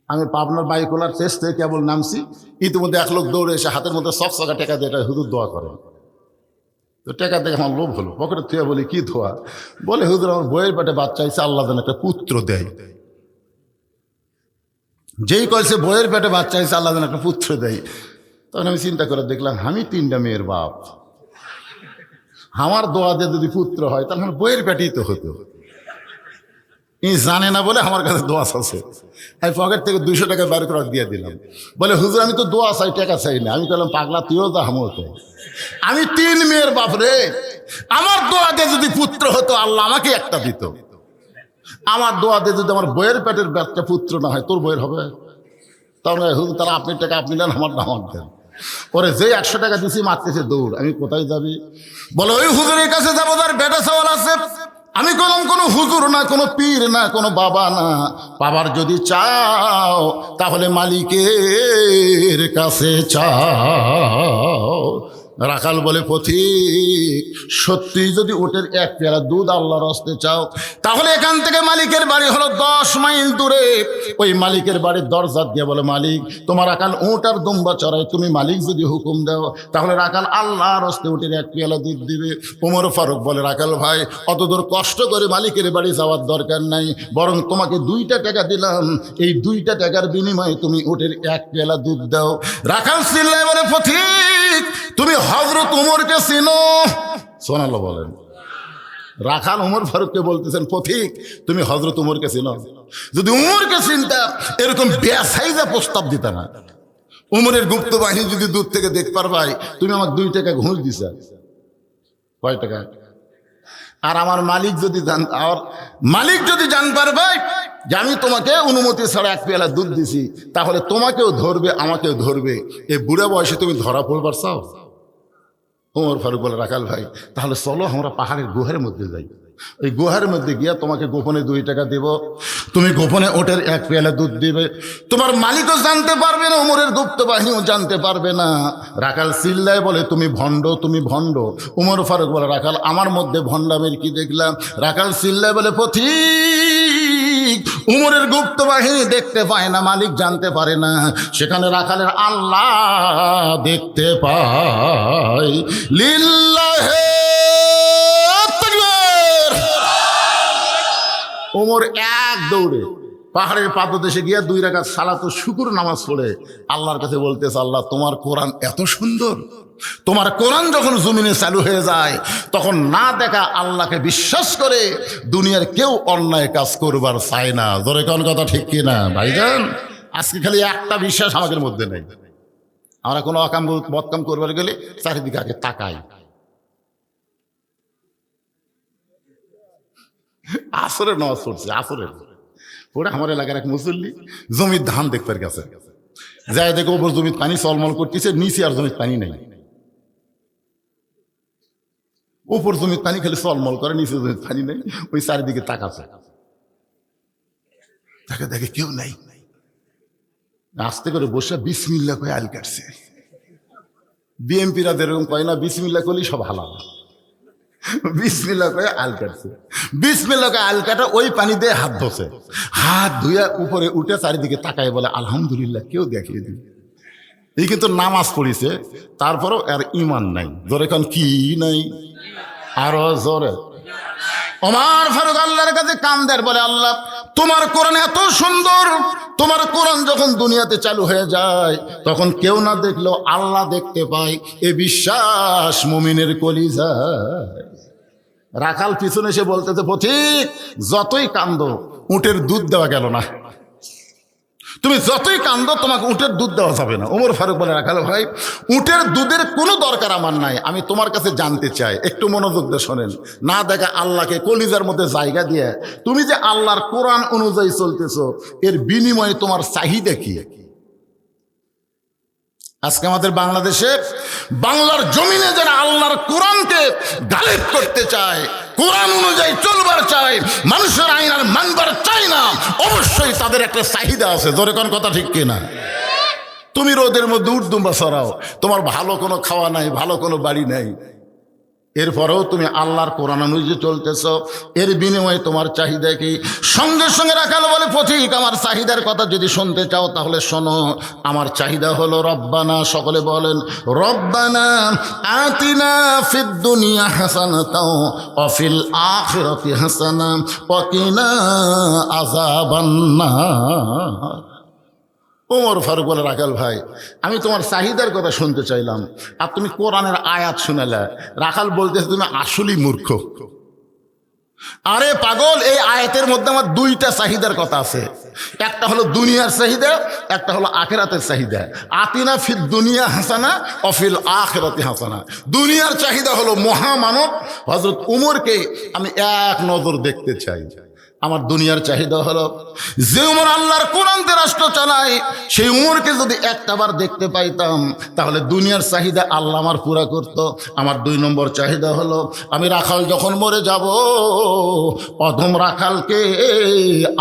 আমি পাবনার বাইকোলার টেস্ট থেকে কেবল নামছি, ইতিমধ্যে এক লোক দৌড়ে এসে হাতের মধ্যে চকচকা টাকা দিয়ে এটা হুজুর দোয়া করেন। তো টাকা দেখে আমার লোভ হলো, পকেটে তুই বলি কি ধোয়া, বলে হুজুর আমার বইয়ের পেটে বাচ্চা হয়েছে, আল্লাহ যেন একটা পুত্র দেয়। যেই কয়েছে বইয়ের পেটে বাচ্চা হয়েছে আল্লাহ যেন একটা পুত্র দেয়, তখন আমি চিন্তা করে দেখলাম আমি 3টা মেয়ের বাপ, আমার দোয়া দিয়ে যদি পুত্র হয় তাহলে আমার বইয়ের পেটেই তো হতো। ই জানে না বলে আমার কাছে দোয়া আছে, আমি পকেট থেকে 200 টাকা বার করে দিয়ে দিলাম। বলে হুজুর আমি তো দোয়া চাই, টাকা চাই না। আমি বললাম পাগলা তুইও যা হামো তো, আমি 3 মেয়ের বাপ রে, আমার দোয়া দিয়ে যদি পুত্র হতো আল্লাহ আমাকে একটা দিত। আমার দোয়া দিয়ে যদি আমার বইয়ের পেটের বাচ্চা পুত্র না হয়, তোর বইয়ের হবে? তখন হুজুর তারা আপনি টাকা আপনি নেন, আমার নাম দেন। ওরে যে 100 টাকা দিছি মারতেছে দৌড়, আমি কোথায় যাবি? বলে ওই হুজুরের কাছে যাবো তার বেটা সওয়াল আছে। আমি বললাম কোনো হুজুর না, কোনো পীর না, কোনো বাবা না, বাবার যদি চাও তাহলে মালিকের কাছে চাও। রাখাল বলে পথিক সত্যি যদি ওটের 1 পেয়ালা দুধ আল্লাহর হস্তে চাও তাহলে এখান থেকে মালিকের বাড়ি হলো 10 মাইল দূরে। ওই মালিকের বাড়ির দরজা দিয়ে বলে মালিক তোমার রাখাল উট আর দুম্বা চড়াই, তুমি মালিক যদি হুকুম দাও তাহলে রাখাল আল্লাহর হস্তে ওটের 1 পেয়ালা দুধ দিবে। ওমর ফারুক বলে রাখাল ভাই অত দূর কষ্ট করে মালিকের বাড়ি যাওয়ার দরকার নাই, বরং তোমাকে 2টা টাকা দিলাম, এই 2টা টাকার বিনিময়ে তুমি ওটের 1 পেয়ালা দুধ দাও। রাখাল চিল্লায় বলে পথিক তুমি হযরত উমরকে চিনো? সুবহানাল্লাহ বলেন। রাখাল উমর ফারুককে বলতেছেন পথিক তুমি হযরত উমরকে চিনো? যদি উমরকে চিনতা এরকম বেসাইজা প্রস্তাব দিতা না। উমরের গুপ্ত বাহিনী যদি দূর থেকে দেখ পারবাই তুমি আমাকে 2 টাকা ঘুষ দিছা, কয় টাকা? আর আমার মালিক যদি জান পারবে যে আমি তোমাকে অনুমতি ছাড়া 1 পেয়ালা দুধ দিছি তাহলে তোমাকেও ধরবে আমাকেও ধরবে। এই বুড়া বয়সে তুমি ধরা পড়বার চাও? ওমর ফারুক বলে রাখাল ভাই তাহলে চলো আমরা পাহাড়ের গুহার মধ্যে যাই, ওই গুহার মধ্যে গিয়া তোমাকে গোপনে 2 টাকা দেব, তুমি গোপনে ওটের 1 পেয়ালা দুধ দিবে, তোমার মালিকও জানতে পারবে না, ওমরের গুপ্ত বাহিনীও জানতে পারবে না। রাখাল চিল্লায় বলে তুমি ভণ্ড, তুমি ভণ্ড। ওমর ফারুক বলে রাখাল আমার মধ্যে ভণ্ডামের কি দেখলাম? রাখাল চিল্লায় বলে পথিক উমরের গুপ্ত বাহিনী দেখতে পায় না, মালিক জানতে পারে না, সেখানে রাখালের আল্লাহ দেখতে পায়। লিল্লাহে তাকবীর। ওমর এক দৌড়ে পাহাড়ের পাদদেশে গিয়ে 2 রাকাত সালাতুল শুকর নামাজ পড়ে আল্লাহর কাছে বলতেছে আল্লাহ তোমার কোরআন এত সুন্দর, তোমার কোরআন যখন জমিনে চালু হয়ে যায় তখন না দেখা আল্লাহকে বিশ্বাস করে দুনিয়ার কেউ অন্যায় কাজ করবার চায় না। ধরে কোন কথা ঠিক কিনা ভাইজান? আজকে খালি একটা বিশ্বাস আমাদের মধ্যে নেই, আমরা কোনো অকাম বদকাম করবার গেলে চারিদিকে আগে তাকাই। আসরের নামাজ পড়ছে, আসরের পরে আমার এলাকার এক মুসল্লি জমির ধান দেখতে গেছে, যাই দেখো ওপর জমির পানি চলমল করতেছে, নিচে আর জমির পানি নেই। উপর জমির পানি খালি চলমল করে, নিচে জমির পানি নেই। ওই চারিদিকে তাকাচ্ছে, তাকে দেখে কেউ নাই, আস্তে করে বসে বিসমিল্লাহ কয়ে আল কাটছে। বিএমপিরা যেরকম কয় না বিসমিল্লাহ করলেই সব হালাল, বিসমিল্লাহ কয়ে আল কাটছে। বিসমিল্লাহ কয়ে আল কাটা ওই পানি দিয়ে হাত ধোছে, হাত ধুয়ে উপরে উঠে চারিদিকে তাকায় বলে আলহামদুলিল্লাহ কেউ দেখিয়ে দিই। এই কিন্তু নামাজ পড়িছে তারপরেও আর ইমান নাই। জোরে কান কি নাই? আরো জোরে। ওমর ফারুক আল্লাহর কাছে কান্দের বলে আল্লাহ তোমার কোরআন এত সুন্দর, তোমার কোরআন যখন দুনিয়াতে চালু হয়ে যায় তখন কেউ না দেখলেও আল্লাহ দেখতে পায়, এ বিশ্বাস মুমিনের কলিজায়। রাখাল পিছনে এসে বলতেছে পথিক যতই কান্দো উটের দুধ দেওয়া গেল না, তুমি যতই কান্দো তোমাকে উটের দুধ দেওয়া যাবে না। ওমর ফারুক বলে রাখাল ভাই উটের দুধের কোনো দরকার আমার নাই, আমি তোমার কাছে জানতে চাই, একটু মনোযোগ দিয়ে শোনেন। না দেখা আল্লাহকে কলিজার মধ্যে জায়গা দিয়ে তুমি যে আল্লাহর কোরআন অনুযায়ী চলতেছো এর বিনিময়ে তোমার চাহিদা কি? আজকে আমাদের বাংলাদেশে বাংলার জমিনে যারা আল্লাহর কোরআনকে গালিব করতে চায়, কোরআন অনুযায়ী চলবার চায়, মানুষের আইন আর মানবার চায় না, অবশ্যই তাদের একটা চাহিদা আছে। ধরে কোন কথা ঠিক কিনা? তুমি রোদের মধ্যে উট দুম্বা সরাও, তোমার ভালো কোনো খাওয়া নাই, ভালো কোনো বাড়ি নাই, এরপরেও তুমি আল্লাহর কোরআন অনুযায়ী চলতেছ, এর বিনিময়ে তোমার চাহিদা কি? সঙ্গে সঙ্গে রাখাল বলে, পথিক আমার চাহিদার কথা যদি শুনতে চাও তাহলে শোনো। আমার চাহিদা হলো রব্বানা, সকলে বলেন রব্বানা আতিনা ফিদ দুনিয়া হাসানাতাও ওয়া ফিল আখিরাতি হাসানা ওয়া কিনা আযাবান্নার। ওমর ফারুক বলে, রাখাল ভাই আমি তোমার চাহিদার কথা শুনতে চাইলাম আর তুমি কোরআনের আয়াত শুনালে। রাখাল বলতেছে, তুমি আসলেই মূর্খ। আরে পাগল, এই আয়াতের মধ্যে আমার দুইটা চাহিদার কথা আছে, একটা হলো দুনিয়ার চাহিদা, একটা হলো আখিরাতের চাহিদা। আতিনা ফিদ দুনিয়া হাসানা ওয়া ফিল আখিরাতি হাসানা। দুনিয়ার চাহিদা হলো মহামানব হযরত উমরকে আমি এক নজর দেখতে চাই। আমার দুনিয়ার চাহিদা হলো যে উমর আল্লাহর কোরআনতে রাষ্ট্র চালায়, সেই উমরকে যদি একটাবার দেখতে পাইতাম তাহলে দুনিয়ার চাহিদা আল্লাহ আমার পুরা করত। আমার 2 নম্বর চাহিদা হলো আমি রাখাল যখন মরে যাব, অধম রাখালকে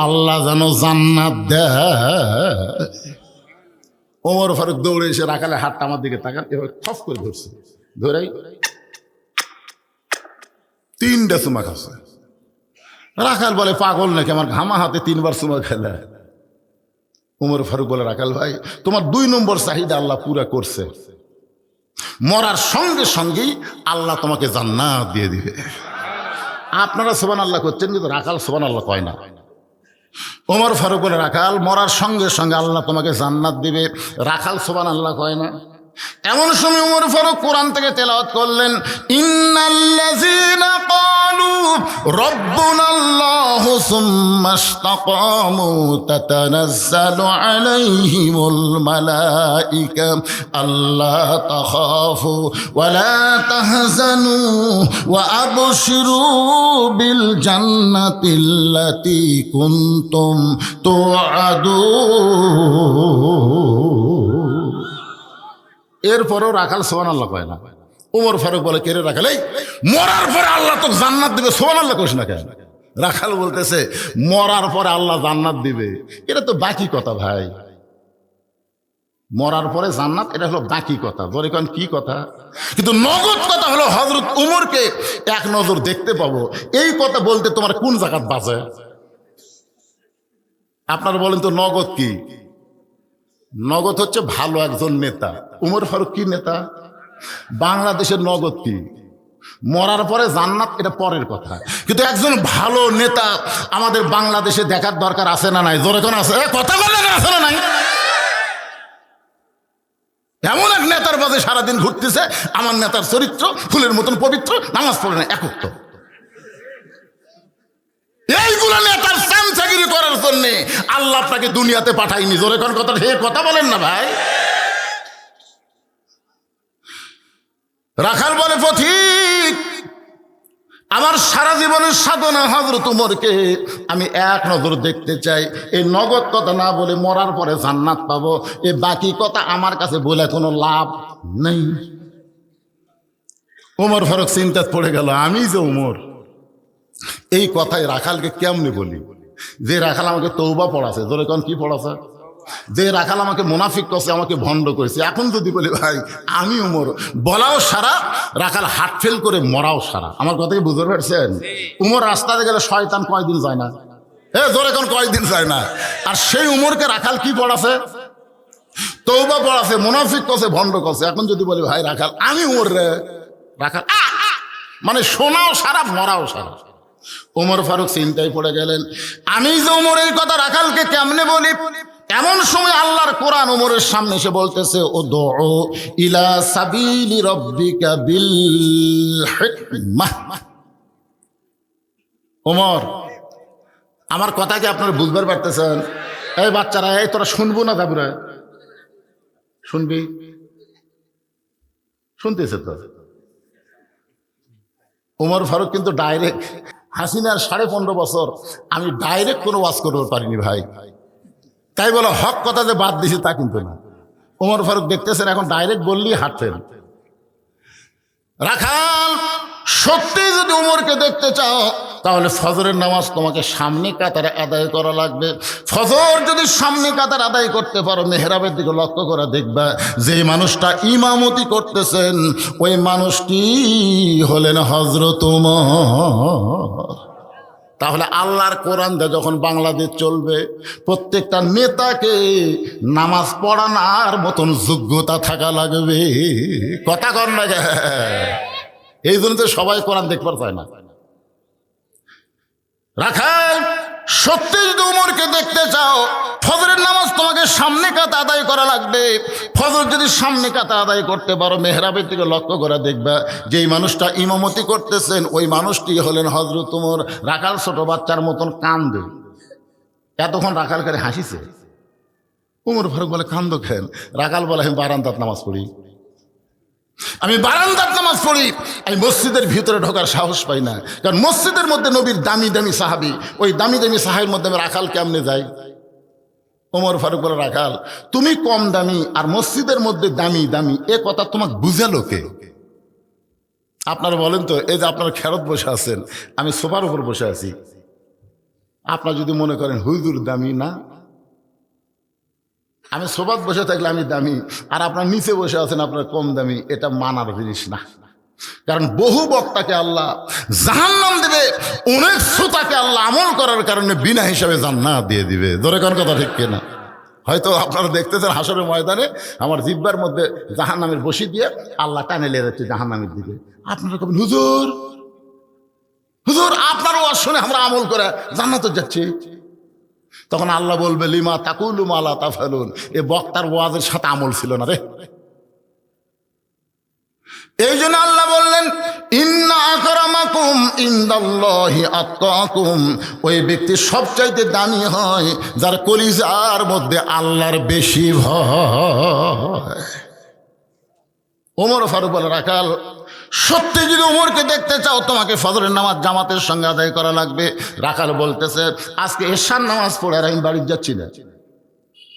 আল্লাহ যেন জান্নাত দেয়। ওমর ফারুক দৌড়ে এসে রাখালের হাতটা আমার দিকে তাকান, এবার খপ করে ধরছে, ধরেই 3টা চুমা খাচ্ছে। রাখাল বলে, পাগল নাকি, আমার ঘামা হাতে 3বার চুমা খেলে। উমর ফারুক বলে, রাখাল ভাই তোমার 2 নম্বর চাহিদা আল্লাহ পুরা করছে, মরার সঙ্গে সঙ্গেই আল্লাহ তোমাকে জান্নাত দিয়ে দিবে। আপনারা সুবহানাল্লাহ করছেন, কিন্তু রাখাল সুবহানাল্লাহ কয় না। উমর ফারুক বলে, রাখাল মরার সঙ্গে সঙ্গে আল্লাহ তোমাকে জান্নাত দিবে, রাখাল সুবহানাল্লাহ কয় না। এমন সময় উমর ফারুক কোরআন থেকে তেলাওয়াত করলেন, ইন্নাল্লাযীনা ক্বালু রাব্বুনাল্লাহু সুম্মা ইসতাকামু তাতানাজ্জালু আলাইহিমুল মালায়েকা আল্লা তাখাফু ওয়া লা তাহজানু ওয়া আবশিরু বিল জান্নাতিল্লাতী কুনতুম তুআদুন। এরপরেও রাখাল সুবহানাল্লাহ কয় না। উমর ফারুক বলে, কে রে রাখাল, এই মরার পরে আল্লাহ তো জান্নাত দিবে, সুবহানাল্লাহ কইস না কেন? রাখাল বলতেছে, মরার পরে আল্লাহ জান্নাত দিবে, এটা তো বাকি কথা ভাই। মরার পরে জান্নাত, এটা হলো বাকি কথা। ধরে কেন কি কথা? কিন্তু নগদ কথা হলো হযরত উমরকে এক নজর দেখতে পাবো। এই কথা বলতে তোমার কোন জায়গাত বাজে? আপনারা বলেন তো নগদ কি? নগদ হচ্ছে ভালো একজন নেতা। উমর ফারুক কি নেতা? বাংলাদেশের নগদ কি? মরার পরে জান্নাত, এটা পরের কথা। কিন্তু একজন ভালো নেতা আমাদের বাংলাদেশে দেখার দরকার আছে না নাই? জোরে কোন আছে? কথা বলে আছে না নাই? এমন এক নেতার বাজে সারাদিন ঘুরতেছে, আমার নেতার চরিত্র ফুলের মতন পবিত্র, নামাজ পড়ে না, একক। এইগুলো নেতার চামচাগিরি করার জন্য আল্লাহ আপনাকে দুনিয়াতে পাঠায়নি। জোরে কোন কথা? হে কথা বলেন না ভাই। রাখাল বলে, পথিক আমার সারা জীবনের সাধনা হযরত উমরকে আমি এক নজর দেখতে চাই। এই নগদ কথা না বলে মরার পরে জান্নাত পাবো, এই বাকি কথা আমার কাছে বলে কোনো লাভ নেই। উমর ফারুক চিন্তায় পড়ে গেল, আমি যে উমর, এই কথাই রাখালকে কেমনি বলি? যে রাখাল আমাকে তওবা পড়াছে, ধরে কোন কি পড়াছে? যে রাখাল আমাকে মুনাফিক করছে, আমাকে ভণ্ড করেছে, এখন যদি বলি ভাই আমি উমর, বলাও সারা, রাখাল হার্ট ফেল করে মরাও সারা। আমার কথা কি বুঝতে পারছেন? উমর রাস্তাতে গেলে শয়তান কয়দিন যায় না? ধরে কোন কয়দিন যায় না? আর সেই উমরকে রাখাল কি পড়াছে? তওবা পড়াছে, মুনাফিক করছে, ভণ্ড করছে। এখন যদি বলি ভাই রাখাল আমি উমর রে, রাখাল মানে শোনাও সারা, মরাও সারা। উমর ফারুক চিন্তায় পড়ে গেলেন, আমি যে উমর এই কথা রাখালকে কেমনে বলি? এমন সময় আল্লাহর কোরআন উমরের সামনে এসে বলতেছে, উদউ ইলা সাবিলি রাব্বিকা বিল হিকমাহ। উমর, আমার কথা কি আপনারা বুঝতে পারতেছেন? এই বাচ্চারা, এই তোরা শুনবো না? যাবুরা শুনবি? শুনতেছে তো? উমর ফারুক কিন্তু ডাইরেক্ট, হাসিনার 15.5 বছর আমি ডাইরেক্ট কোনো ওয়াজ করতে পারিনি ভাই। তাই বলো হক কথা যে বাদ দিছি তা কিন্তু না। উমর ফারুক দেখতেছেন এখন ডাইরেক্ট বললেই হাঁটতেন। রাখাল, সত্যি যদি উমরকে দেখতে চাও তাহলে ফজরের নামাজ তোমাকে সামনে কাতারে আদায় করা লাগবে। ফজর যদি সামনে কাতার আদায় করতে পারো, মেহরাবের দিকে লক্ষ্য করে দেখবা যে মানুষটা ইমামতি করতেছেন ওই মানুষটি হলেন হযরত ওমর। তাহলে আল্লাহর কোরআন দিয়ে যখন বাংলাদেশ চলবে, প্রত্যেকটা নেতাকে নামাজ পড়ানোর মতন যোগ্যতা থাকা লাগবে। কথা কর না, এই জন্য তো সবাই কোরআন দেখবার চায় না। রাখাল সত্যি যদি উমরকে দেখতে চাও, ফজরের নামাজ তোমাকে সামনে কাতা আদায় করা লাগবে। ফজর যদি সামনে কাতা আদায় করতে পারো, মেহরাবের দিকে লক্ষ্য করে দেখবা যেই মানুষটা ইমামতি করতেছেন ওই মানুষটি হলেন হযরত ওমর। রাখাল ছোট বাচ্চার মতন কান্দে। এতক্ষণ রাখাল করে হাসিছে। উমর ফারুক বলে কান্দো কেন? রাখাল বলে আমি বারান্দাত নামাজ পড়ি, আমি বারান্দার নামাজ পড়ি, আমি মসজিদের ভিতরে ঢোকার সাহস পাই না, কারণ মসজিদের মধ্যে নবীর দামি দামি সাহাবি, ওই দামি দামি সাহাবির মধ্যে আমি রাখাল কেমনে যাই? ওমর ফারুক বলে রাখাল তুমি কম দামি আর মসজিদের মধ্যে দামি দামি, এ কথা তোমাকে বুঝালো কে? আপনারা বলেন তো, এই যে আপনারা খেরত বসে আছেন, আমি সোফার উপর বসে আছি, আপনারা যদি মনে করেন হুজুর দামি না, আমি সোফাত বসে থাকলে আমি দামি আর আপনার নিচে বসে আছেন আপনার কম দামি, এটা মানার জিনিস না। কারণ বহু বক্তাকে আল্লাহ জাহান্নাম দেবে, অনেক শ্রোতাকে আল্লাহ আমল করার কারণে বিনা হিসাবে জান্নাত দিয়ে দিবে। ধরে কোন কথা ঠিক কিনা? হয়তো আপনারা দেখতেছেন হাসরের ময়দানে আমার জিহ্বার মধ্যে জাহান্নামের বসি দিয়ে আল্লাহ টানে নিয়ে যাচ্ছে জাহান্নামের দিকে। আপনারা কবেন হুজুর হুজুর আপনার ওয়াজ শুনে আমরা আমল করে জান্নাতে যাচ্ছি। তখন আল্লাহ বলবে লিমা তাকুলু মা লা তাফআলুন, এ বক্তার ওয়াজের সাথে আমল ছিল না রে। এই জন্য আল্লাহ বললেন ইন্না আকরামাকুম ইনদাল্লাহি আতকাকুম, ওই ব্যক্তি সবচাইতে দামি হয় যার কলিজার মধ্যে আল্লাহর বেশি ভয়। ওমর ফারুক বলে রাখাল সত্যি যদি ওমরকে দেখতে চাও তোমাকে ফজরের নামাজ জামাতের সঙ্গে আদায় করা লাগবে। রাখাল বলতেছে আজকে এশার নামাজ পড়ে আর আমি বাড়ি যাচ্ছি না।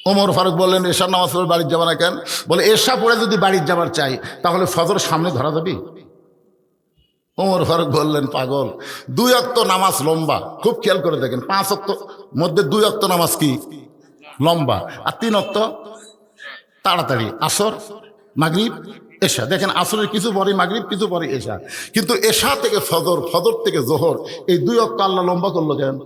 ওমর ফারুক বললেন এশার নামাজ পড়ে বাড়ির যাবা না কেন? বলে এশা পড়ে যদি বাড়ির যাবার চাই তাহলে ফজর সামনে ধরা যাবি? ওমর ফারুক বললেন পাগল, 2 ওয়াক্ত নামাজ লম্বা, খুব খেয়াল করে দেখেন, 5 ওয়াক্ত মধ্যে 2 ওয়াক্ত নামাজ কি লম্বা, আর 3 ওয়াক্ত তাড়াতাড়ি, আসর মাগরিব এশা। দেখেন আসরের কিছু পরে মাগরিব, কিছু পরে এশা, কিন্তু এশা থেকে ফজর, ফজর থেকে জোহর, এই 2 ওয়াক্ত আল্লাহ লম্বা করলো কেন?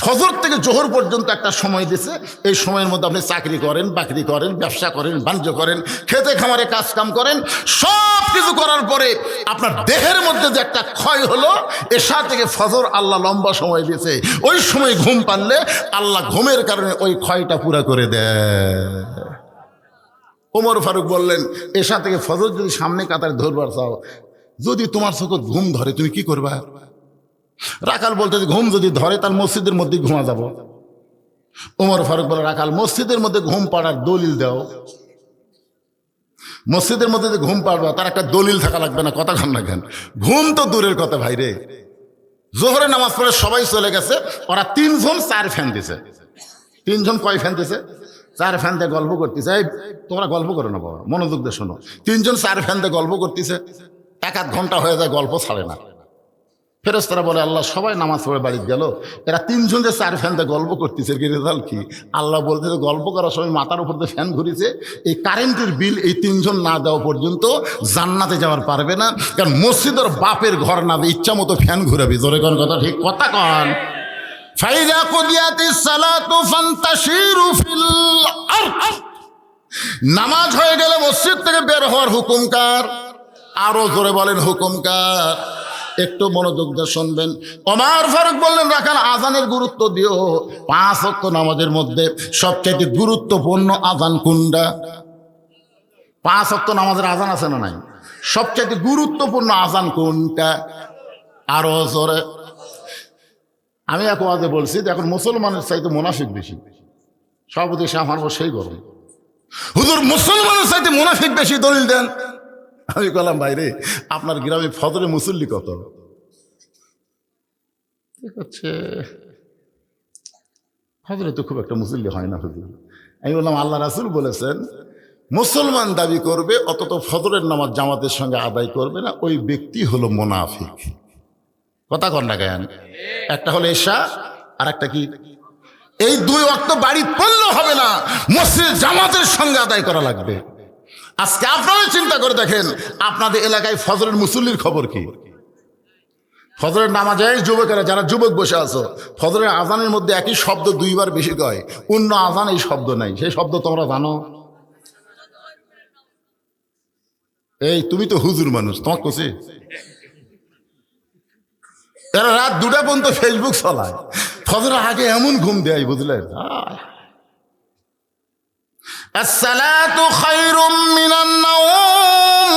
ফজর থেকে জোহর পর্যন্ত একটা সময় দিছে, এই সময়ের মধ্যে আপনি চাকরি করেন, বাকরি করেন, ব্যবসা করেন, বাণিজ্য করেন, খেতে খামারে কাজ কাম করেন, সব কিছু করার পরে আপনার দেহের মধ্যে যে একটা ক্ষয় হলো, এশা থেকে ফজর আল্লাহ লম্বা সময় দিয়েছে, ওই সময় ঘুম পারলে আল্লাহ ঘুমের কারণে ওই ক্ষয়টা পুরা করে দেয়। ওমর ফারুক বললেন এশা থেকে ফজর যদি সামনে কাতারে ধরবার চাও, যদি তোমার চোখে ঘুম ধরে তুমি কি করবা? রাখাল বলতে ঘুম যদি ধরে তার মসজিদের মধ্যে ঘুমা যাব। ওমর ফারুক বলে রাখাল মসজিদের মধ্যে ঘুম পাড়ার দলিল দাও। মসজিদের মধ্যে যে ঘুম পাড়বা তার একটা দলিল থাকা লাগবে না? কথা কন না কেন? ঘুম তো দূরের কথা ভাই রে, জোহরে নামাজ পড়ে সবাই চলে গেছে, ওরা 3 জন 4 ফ্যান দিছে। 3 জন কয় ফ্যান দিছে? 4 ফ্যান দিয়ে গল্প করতেছে। এই তোমরা গল্প করো না বাবা, মনোযোগ দিয়ে শোনো। 3 জন 4 ফ্যান দিয়ে গল্প করতেছে, 1-1 ঘন্টা হয়ে যায়, গল্প ছাড়ে না। ফেরেশতারা বলে আল্লাহ সবাই নামাজ পড়ে বাড়ি গেল, এরা 3 জন যে 4 ফ্যান দিয়ে গল্প করতেছে, কি রেজাল্ট কি? আল্লাহ বলতে গল্প করার সময় মাথার উপর দিয়ে ফ্যান ঘুরিছে, এই কারেন্টের বিল এই 3 জন না দেওয়া পর্যন্ত জান্নাতে যাওয়ার পারবে না। কারণ মসজিদের বাপের ঘর না, ইচ্ছা মতো ফ্যান ঘুরাবি। জোরে কোন কথা ঠিক কথা কন। ফাইজা কুদিয়াতিস সালাতু ফান্তাশিরু ফিল আরদ, নামাজ হয়ে গেলে মসজিদ থেকে বের হওয়ার হুকুম কার? আরো জোরে বলেন হুকুম কার? একটু মনোযোগ দিয়ে শুনবেন। ওমর ফারুক বললেন রাখাল আজানের গুরুত্ব দিও। 5 ওয়াক্ত নামাজের মধ্যে সবচেয়ে গুরুত্বপূর্ণ আজান কোনটা? 5 ওয়াক্ত নামাজের আজান আছে না নাই? সবচেয়ে গুরুত্বপূর্ণ আজান কোনটা? আরো জোরে। আমি এক ওয়াজে বলছি এখন মুসলমানের চাইতে মুনাফিক বেশি। সভাপতি সাহেব আমার সেই গরম, হুজুর মুসলমানের চাইতে মুনাফিক বেশি, দলিল দেন। আমি বললাম ভাই রে, আপনার গ্রামে ফজরে মুসল্লি কত? হচ্ছে ফজরে তো খুব একটা মুসল্লি হয় না হুজুর। আমি বললাম আল্লাহ রাসূল বলেছেন মুসলমান দাবি করবে অন্তত ফজরের নামাজ জামাতের সঙ্গে আদায় করবে না, ওই ব্যক্তি হলো মুনাফিক। কথা কন না কেন? একটা হলো এশা আর একটা কি, এই দুই ওয়াক্ত বাড়ি পড়লেও হবে না, মসজিদ জামাতের সঙ্গে আদায় করা লাগবে। আজকে আপনারা চিন্তা করে দেখেন আপনাদের এলাকায় ফজরের মুসল্লির খবর কি? ফজরের নামাজে যুবকেরা যারা যুবক বসে আছো, ফজরের আজানের মধ্যে একই শব্দ দুইবার বেশি কয়, অন্য আজান এই শব্দ নাই, সেই শব্দ তোমরা জানো? এই তুমি তো হুজুর মানুষ, তোমার কোসে এরা রাত 2টা পর্যন্ত ফেসবুক চলায়, ফজরের আগে এমন ঘুম দেয় বুঝলেন। আসসালাতু খায়রুম মিনান নাওম,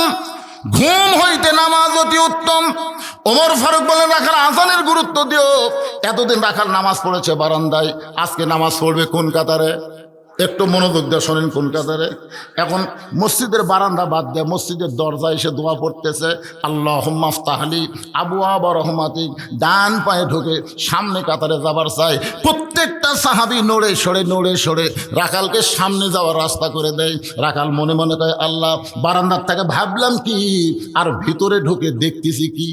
ঘুম হইতে নামাজ অতি উত্তম। ওমর ফারুক বলেন রাখাল আজানের গুরুত্ব দিও। এতদিন রাখাল নামাজ পড়েছে বারান্দায়, আজকে নামাজ পড়বে কোন কাতারে? একটু মনোযোগ দিয়ে শোনেন কোন কাতারে। এখন মসজিদের বারান্দা বাদ দিয়ে মসজিদের দরজায় এসে দোয়া পড়তেছে, আল্লাহুম্মা আফতাহলি আবওয়াবা রহমাতিক। ডান পায়ে ঢুকে সামনে কাতারে যাবার চাই। প্রত্যেকটা সাহাবী নড়ে সরে রাখালকে সামনে যাওয়ার রাস্তা করে দেয়। রাখাল মনে মনে কয় আল্লাহ, বারান্দার থেকে ভাবলাম কি আর ভিতরে ঢুকে দেখতেছি কি।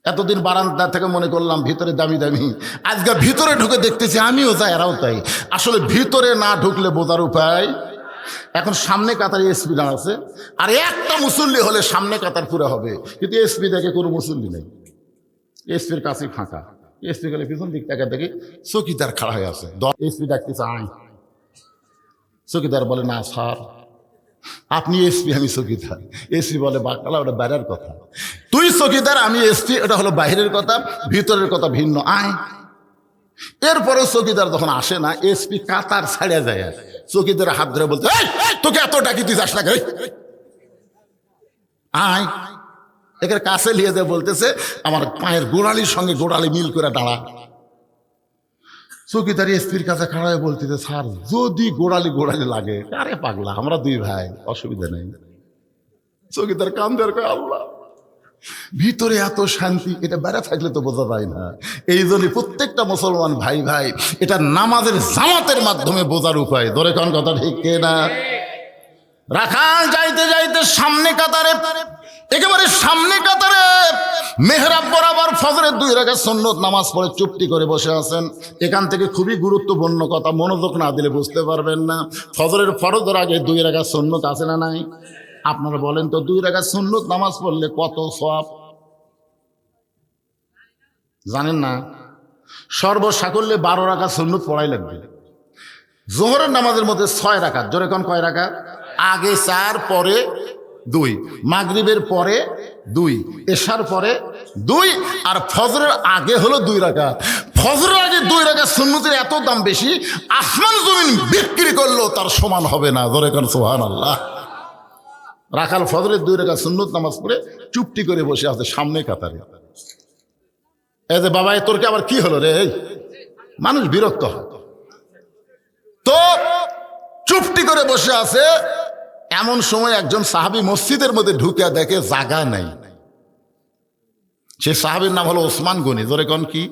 এতদিন বারান্দা থেকে মনে করলাম ভিতরে দামি দামি, আজকে ভিতরে ঢুকে দেখতেছি আমিও তাই এরাও তাই। আসলে ভিতরে না ঢুকলে বোঝার উপায়। এখন সামনে কাতারে এসপি দাঁড়াচ্ছে, আর একটা মুসল্লি হলে সামনে কাতার পুরো হবে, কিন্তু এসপি দেখে কোনো মুসল্লি নেই, এসপির কাছে ফাঁকা। এসপি গেলে পিছন দিক থেকে দেখি চকিদার খাড়া হয়ে আছে। এসপি ডাকতেছে আয়, চকিদার বলে না স্যার আপনি এসপি আমি চকিদার। এসপি বলে বাকালা ওটা বাইরের কথা, তুই চকিদার আমি এসপি, ওটা হলো বাইরের কথা, ভিতরের কথা ভিন্ন, আয়। এরপরে চকিদার যখন আসে না, এসপি কাতার ছাড়িয়ে যায়, চকিদার হাত ধরে বলতে তোকে এত ডাকি তুই যাস না, আয়। এখানে কাছে নিয়ে যায় বলতেছে আমার পায়ের গোড়ালির সঙ্গে গোড়ালি মিল করে দাঁড়া। চৌকিদারি এসপির কাছে খাড়ায় বলতেছে স্যার যদি গোড়ালি লাগে, আরে পাগলা আমরা দুই ভাই, অসুবিধা নেই। চৌকিদার কান দেওয়ার কয় আল্লাহ, ভিতরে এত শান্তি, এটা বেড়া থাকলে তো বোঝা যায় না। এই জন্যই প্রত্যেকটা মুসলমান ভাই ভাই এটা নামাজের জামাতের মাধ্যমে বোঝার উপায়। ধরে কোন কথা ঠিক না? রাখাল যাইতে যাইতে সামনে কাতারে, একেবারে সামনে কাতারে মেহরাব বরাবর ফজরের 2 রাকাত সুন্নত নামাজ পড়ে চুপটি করে বসে আছেন। এখান থেকে খুবই গুরুত্বপূর্ণ কথা, মনোযোগ না দিলে বুঝতে পারবেন না। ফজরের ফরজের আগে 2 রাকাত সুন্নত আছে না নাই? আপনারা বলেন তো 2 রাকাত সুন্নত নামাজ পড়লে কত সওয়াব জানেন না? সর্বসাকল্যে 12 রাকাত সুন্নত পড়াই লাগবে। জোহরের নামাজের মধ্যে 6 রাকাত, জোরে কোন কয় রাকাত? আগে 4 পরে 2, মাগরিবের পরে 2, এশার পরে 2, আর ফজরের আগে হলো 2 রাকাত। ফজরের আগে 2 রাকাত সুন্নতের এত দাম বেশি, আসমান জমিন বিক্রি করলেও তার সমান হবে না। ধরে কোন সুবহানাল্লাহ। রাখাল ফজরের 2 রাকাত সুন্নত নামাজ পড়ে চুপটি করে বসে আছে সামনে কাতারে। এই যে বাবা তোর কি আবার কি হলো রে? মানুষ বিরক্ত হয় তো, চুপটি করে বসে আছে। এমন সময় একজন সাহাবী মসজিদের মধ্যে ঢুকে দেখে জায়গা নাই। সে সাহাবীর নাম হলো ওসমান গনি। ধরে কোন কি?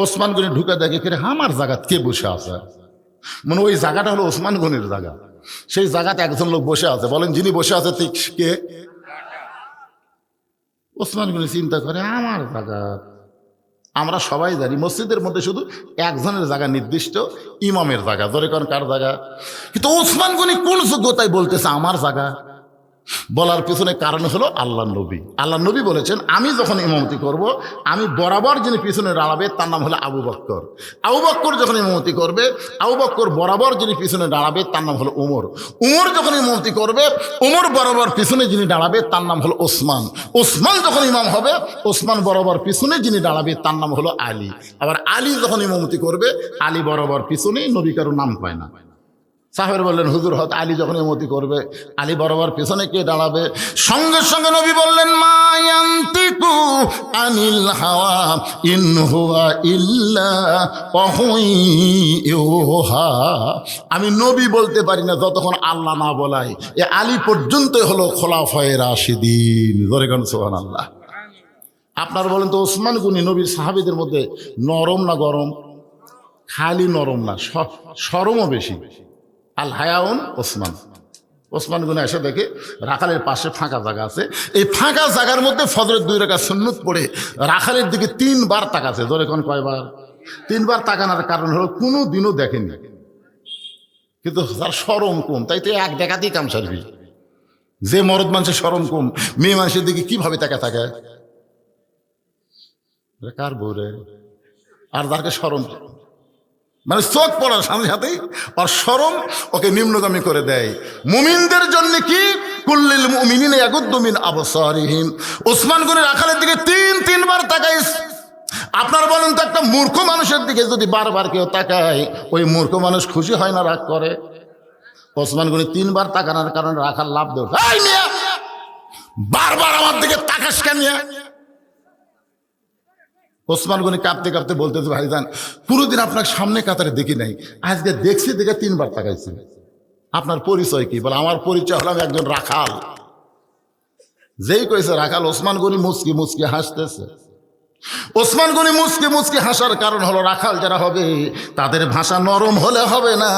ওসমান গনি ঢুকে দেখে কে আমার জায়গা কে বসে আছে, মানে ওই জায়গাটা হলো ওসমান গনির জায়গা। সেই জায়গাতে একজন লোক বসে আছে। বলেন যিনি বসে আছে ঠিক কে? ওসমান গনি চিন্তা করে আমার জায়গা। আমরা সবাই জানি মসজিদের মধ্যে শুধু একজনের জায়গা নির্দিষ্ট, ইমামের জায়গা। ধরে কোন কার জায়গা? কিন্তু ওসমান গনি কোন যোগ্যতায় বলতেছে আমার জায়গা? বলার পিছনে কারণ হলো আল্লাহ নবী। আল্লাহ নবী বলেছেন আমি যখন ইমামতি করব, আমি বরাবর যিনি পিছনে দাঁড়াবে তার নাম হলো আবু বকর। আবু বকর যখন ইমামতি করবে, আবু বকর বরাবর যিনি পিছনে দাঁড়াবে তার নাম হলো উমর। উমর যখন ইমামতি করবে, উমর বরাবর পিছনে যিনি দাঁড়াবে তার নাম হলো ওসমান। ওসমান যখন ইমাম হবে, ওসমান বরাবর পিছনে যিনি দাঁড়াবে তার নাম হলো আলী। আবার আলী যখন ইমামতি করবে, আলী বরাবর পিছনে, নবী কারো নাম পায় না। সাহেবের বললেন হুজুর হয়তো আলী যখন ইমামতি করবে, আলী বরাবর পেছনে কে দাঁড়াবে? সঙ্গে সঙ্গে নবী বললেন মা ইয়ান্তিকু আনিল হাওয়া ইন হুয়া ইল্লা ওয়াহয়ুহা। আমি নবী বলতে পারি না যতক্ষণ আল্লাহ না বলায়। এ আলী পর্যন্তই হলো খোলাফায়ে রাশিদিন। ধরে কোন সুবহানাল্লাহ। আপনার বলেন তো ওসমান গনি নবীর সাহাবীদের মধ্যে নরম না গরম? খালি নরম না, শরমও বেশি। আল হায়াউন ওসমান। ওসমান গনি এসে দেখে রাখালের পাশে ফাঁকা জায়গা আছে, এই ফাঁকা জায়গার মধ্যে ফজরের 2 রাকাত সুন্নত পড়ে রাখালের দিকে 3 বার তাকাছে। ধরে কোন কয়বার? 3 বার তাকানোর কারণ হলো কোনো দিনও দেখেনি, কিন্তু তার শরম কম, তাই তো এক দেখাতেই কাম সারবি। যে মরদ মানুষের শরম কম, মেয়ে মানুষের দিকে কিভাবে তাকা থাকে? কার বউ রে? আর যাকে শরম, মানে চোখ পড়ার সাথে সাথেই আর শরম ওকে নিম্নগামী করে দেয়। মুমিনদের জন্য কি কুল্লিল মুমিনিনা ইয়াগুদ্দু মিন আবসারিহিম। ওসমান গনি রাখালের দিকে 3 বার তাকাইস। আপনার বলেন তো, একটা মূর্খ মানুষের দিকে যদি বারবার কেউ তাকায়, ওই মূর্খ মানুষ খুশি হয় না রাগ করে? ওসমান গনি 3 বার তাকানোর কারণে রাখাল লাভ দেয়, এই মিয়া বারবার আমার দিকে তাকাস কেন? ওসমান গনি কাঁপতে কাঁপতে বলতেছে, ভাইজান কোনোদিন আপনার সামনে কাতারে দেখি নাই, আজকে দেখছি দেখে 3 বার তাকাইছি। আপনার পরিচয় কি? বলে, আমার পরিচয় হলাম একজন রাখাল। যেই কইছে রাখাল, ওসমান গনি মুচকি মুচকি হাসতেছে। ওসমান গনি মুচকি মুচকি হাসার কারণ হলো, রাখাল যারা হবে তাদের ভাষা নরম হলে হবে না,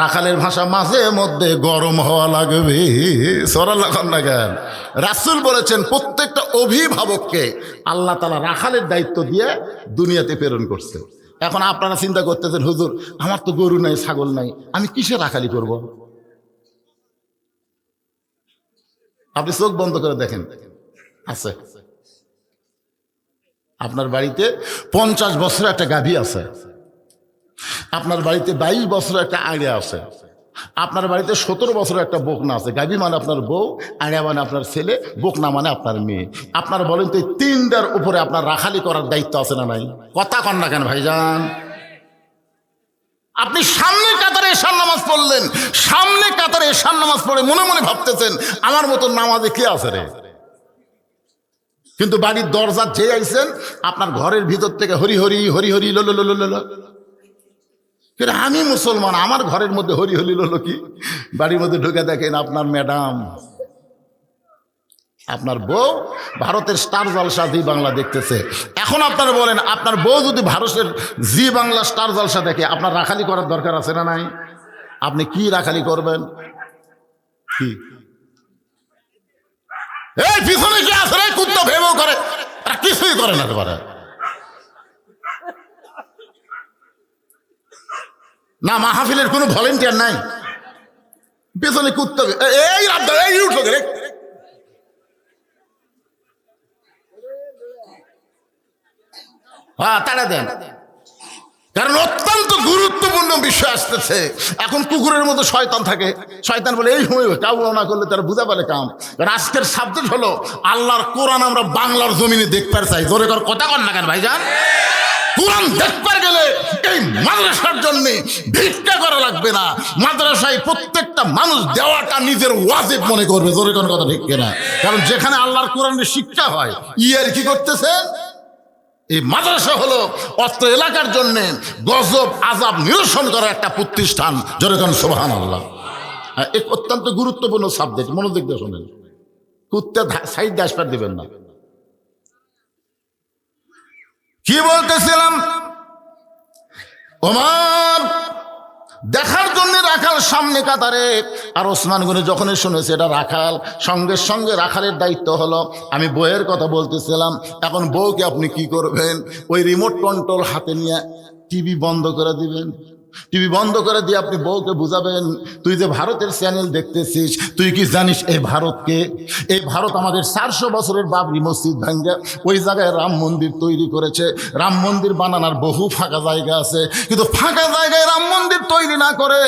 রাখালের ভাষা মাঝে মধ্যে গরম হওয়া লাগবে। রাসূল বলেছেন, প্রত্যেকটা অভিভাবককে আল্লাহ তাআলা রাখালের দায়িত্ব দিয়ে দুনিয়াতে প্রেরণ করছে। এখন আপনারা চিন্তা করতেছেন, হুজুর আমার তো গরু নাই, ছাগল নাই, আমি কিসে রাখালি করব? আপনি চোখ বন্ধ করে দেখেন, আছে আপনার বাড়িতে 50 বছরের একটা গাভী আছে, আপনার বাড়িতে 22 বছরের একটা আড়িয়া আছে, আপনার বাড়িতে 17 বছরের একটা বকনা আছে। গাভী মানে আপনার বউ, আড়িয়া মানে আপনার ছেলে, বকনা মানে আপনার মেয়ে। আপনার বলেন তো, এই 3টার উপরে আপনার রাখালি করার দায়িত্ব আছে না নাই? কথা কন না কেন ভাইজান? আপনি সামনে কাতারে এশার নামাজ পড়লেন, সামনে কাতারে এশার নামাজ পড়ে মনে মনে ভাবতেছেন, আমার মতন নামাজে কে আছে রে? কিন্তু বাড়ির দরজা যে আইছেন, আপনার ঘরের ভিতর থেকে হরি হরি হরি হরি লোলো লোলো লোলো। কিন্তু আমি মুসলমান, আমার ঘরের মধ্যে হরি হরি লোলো কি? বাড়ির মধ্যে ঢুকে দেখেন আপনার ম্যাডাম, আপনার বউ ভারতের স্টার জলসা জি বাংলা দেখতেছে। এখন আপনারা বলেন, আপনার বউ যদি ভারতের জি বাংলা স্টার জলসা দেখে, আপনার রাখালি করার দরকার আছে না নাই? আপনি কি রাখালি করবেন? কি এই পিছনে কি আছে রে? কুত্তা ভেবেও করে, আর কিছুই করে না। পারে না, মাহফিলের কোনো ভলেন্টিয়ার নাই, পেছনে কুত্তা। এই এই উঠলো রে, হ্যাঁ তারা দেন, কারণ অত্যন্ত গুরুত্বপূর্ণ বিষয় আসতেছে। এখন কুকুরের মতো শয়তান থাকে, শয়তান বলে এই সময় কাউ না করলে তারা বুঝা পারে কাম। আজকের সাবজেক্ট হলো আল্লাহর কোরআন আমরা বাংলার জমিনে দেখতে চাই। জোরে কর কথা কন না কেন ভাইজান? কোরআন দেখতে গেলে এই মাদ্রাসার জন্য ভিক্ষা করা লাগবে না, মাদ্রাসায় প্রত্যেকটা মানুষ দেওয়াটা নিজের ওয়াজিব মনে করবে। জোরে কোন কথা ঠিক কিনা? কারণ যেখানে আল্লাহর কোরআনের শিক্ষা হয়, ইয়ার কি করতেছে? এই মাদ্রাসা হলো অত্র এলাকার জন্য গজব আযাব নিরসন করার একটা প্রতিষ্ঠান। জোরে কোন সুবহানাল্লাহ। এক অত্যন্ত গুরুত্বপূর্ণ সাবজেক্ট, মনোযোগ দিয়ে শোনেন। কুত্তা সাইড দিয়ে আসবার দিবেন না। কি বলতেছিলাম? ওমর দেখার জন্য রাখাল সামনে কাতারে, আর ওসমান গনি যখনই শুনেছে এটা রাখাল, সঙ্গে সঙ্গে রাখালের দায়িত্ব হলো। আমি বউয়ের কথা বলতেছিলাম, এখন বউকে আপনি কি করবেন? ওই রিমোট কন্ট্রোল হাতে নিয়ে টিভি বন্ধ করে দিবেন। টিভি বন্ধ করে দিয়ে আপনি বউকে বুঝাবেন, তুই যে ভারতের চ্যানেল দেখতেছিস, তুই কি জানিস এই ভারতকে? এই ভারত আমাদের 400 বছরের বাবরি মসজিদ ভাঙ্গা ওই জায়গায় রাম মন্দির তৈরি করেছে। রাম মন্দির বানানোর বহু ফাঁকা জায়গা আছে, কিন্তু ফাঁকা জায়গায় রাম মন্দির তৈরি না করে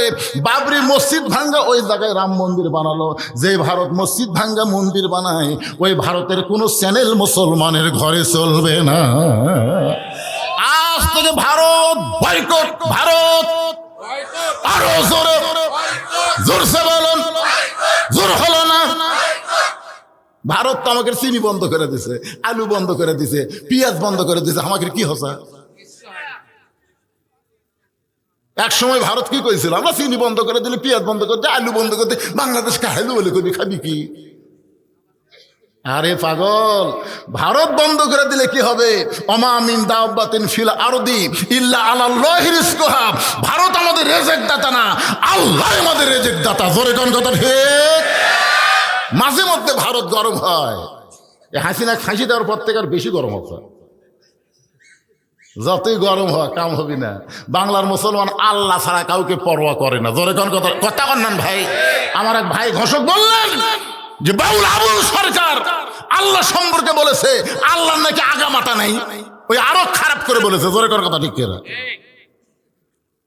বাবরি মসজিদ ভাঙ্গা ওই জায়গায় রাম মন্দির বানালো। যে ভারত মসজিদ ভাঙ্গা মন্দির বানায়, ওই ভারতের কোনো চ্যানেল মুসলমানের ঘরে চলবে না। আজ থেকে ভারত বয়কট, ভারত আরো জোরে জোরসে বলুন, জোর হলো না? ভারত তো আমাকে চিনি বন্ধ করে দিছে, আলু বন্ধ করে দিছে, পেঁয়াজ বন্ধ করে দিছে, আমাকে কি হসা? এক সময় ভারত কি করেছিল? আমরা চিনি বন্ধ করে দিলে, পেঁয়াজ বন্ধ করে দিলে, আলু বন্ধ করে দিলে, বাংলাদেশকে আলু বলে কবি খাবি কি? আরে পাগল, ভারত বন্ধ করে দিলে কি হবে? ওমা মিন দাব্বাতিন ফিল আরদি ইল্লা আলাল্লাহি রিজকুহা। ভারত আমাদের রেজেক দাতা না, আল্লাহ আমাদের রেজেক দাতা। জোরে কোন কথা ঠিক? মাঝে মধ্যে ভারত গরম হয়, হাসিনা ফাঁসি দেওয়ার পর থেকে আর বেশি গরম হচ্ছে। যতই গরম হয় কাম হবি না। বাংলার মুসলমান আল্লাহ ছাড়া কাউকে পরোয়া করে না। জোরে কোন কথা কথা কন্যান ভাই। আমার এক ভাই ঘোষক বললেন যে বাউল আবুল সরকার আল্লাহ সম্পর্কে বলেছে আল্লাহ নাকি আগামাতা নাই, ওই আরো খারাপ করে বলেছে। জোরে কোন কথা ঠিক কিনা?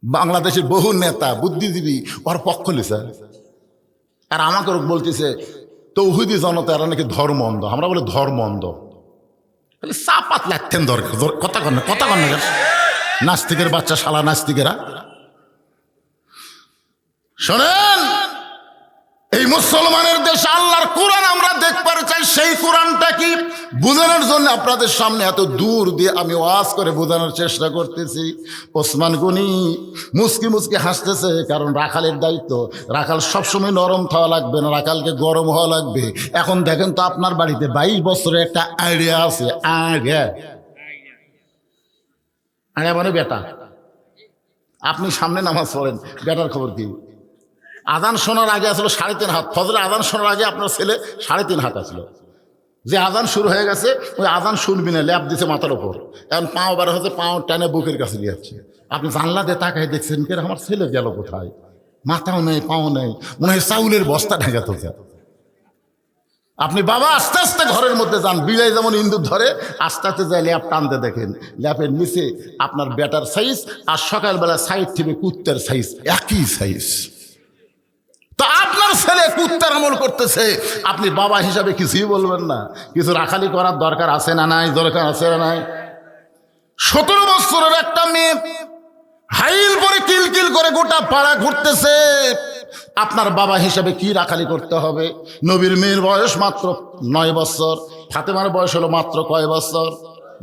বাংলাদেশের বহু নেতা বুদ্ধিজীবী ওর পক্ষ লিছে, আর আমাকে বলতেছে তৌহিদি জনতা এরা নাকি ধর্ম অন্ধ। আমরা বলে ধর্ম অন্ধ, চাপাত লাগতেন দরকার। কথা কন না, কথা কন না। নাস্তিকের বাচ্চা, শালা নাস্তিকেরা শোনেন, এই মুসলমানের দেশে আল্লাহর কোরআন আমরা দেখবার চাই। সেই কোরআনটা কি বোঝানোর জন্য আপনাদের সামনে এত দূর দিয়ে আমি ওয়াজ করে বোঝানোর চেষ্টা করতেছি। ওসমান গনি মুসকি মুসকি হাসতেছে, কারণ রাখালের দায়িত্ব। রাখাল সবসময় নরম থাওয়া লাগবে না, রাখালকে গরম হওয়া লাগবে। এখন দেখেন তো আপনার বাড়িতে 22 বছরের একটা আইডিয়া আছে। আইডিয়া মানে বেটা, আপনি সামনে নামাজ পড়েন, বেটার খবর কি? আজান শোনার আগে আসলো 3.5 হাত, ফজরে আজান শোনার আগে আপনার ছেলে 3.5 হাত আসলো। যে আজান শুরু হয়ে গেছে ওই আজান শুনবি না, ল্যাপ দিছে মাথার ওপর, এখন পাও বার হচ্ছে, পাও টানে বুকের কাছে নিয়ে যাচ্ছে। আপনি জানলা দিয়ে তাকায় দেখছেন কে আমার ছেলে গেল কোথায়? মাথাও নেই, পাও নেই, মনে হয় চাউলের বস্তা ঢেকে তোকে। আপনি বাবা আস্তে আস্তে ঘরের মধ্যে যান, বিলাই যেমন ইন্দুর ধরে আস্তে আস্তে যায় ল্যাপ টানতে দেখেন ল্যাপের নিচে আপনার বেটার সাইজ আর সকালবেলা সাইড থেকে কুত্তের সাইজ একই সাইজ। তো আপনার ছেলে কুত্তার আমল করতেছে, আপনি বাবা হিসাবে কিছুই বলবেন না? কিছু রাখালি করার দরকার আছে না নাই? দরকার আছে না নাই? 17 বছরের একটা মেয়ে হাইল পরে কিলকিল করে গোটা পাড়া ঘুরতেছে। আপনার বাবা হিসাবে কি রাখালি করতে হবে? নবীর মেয়ের বয়স মাত্র 9 বছর, ফাতেমার বয়স হলো মাত্র কয় বছর?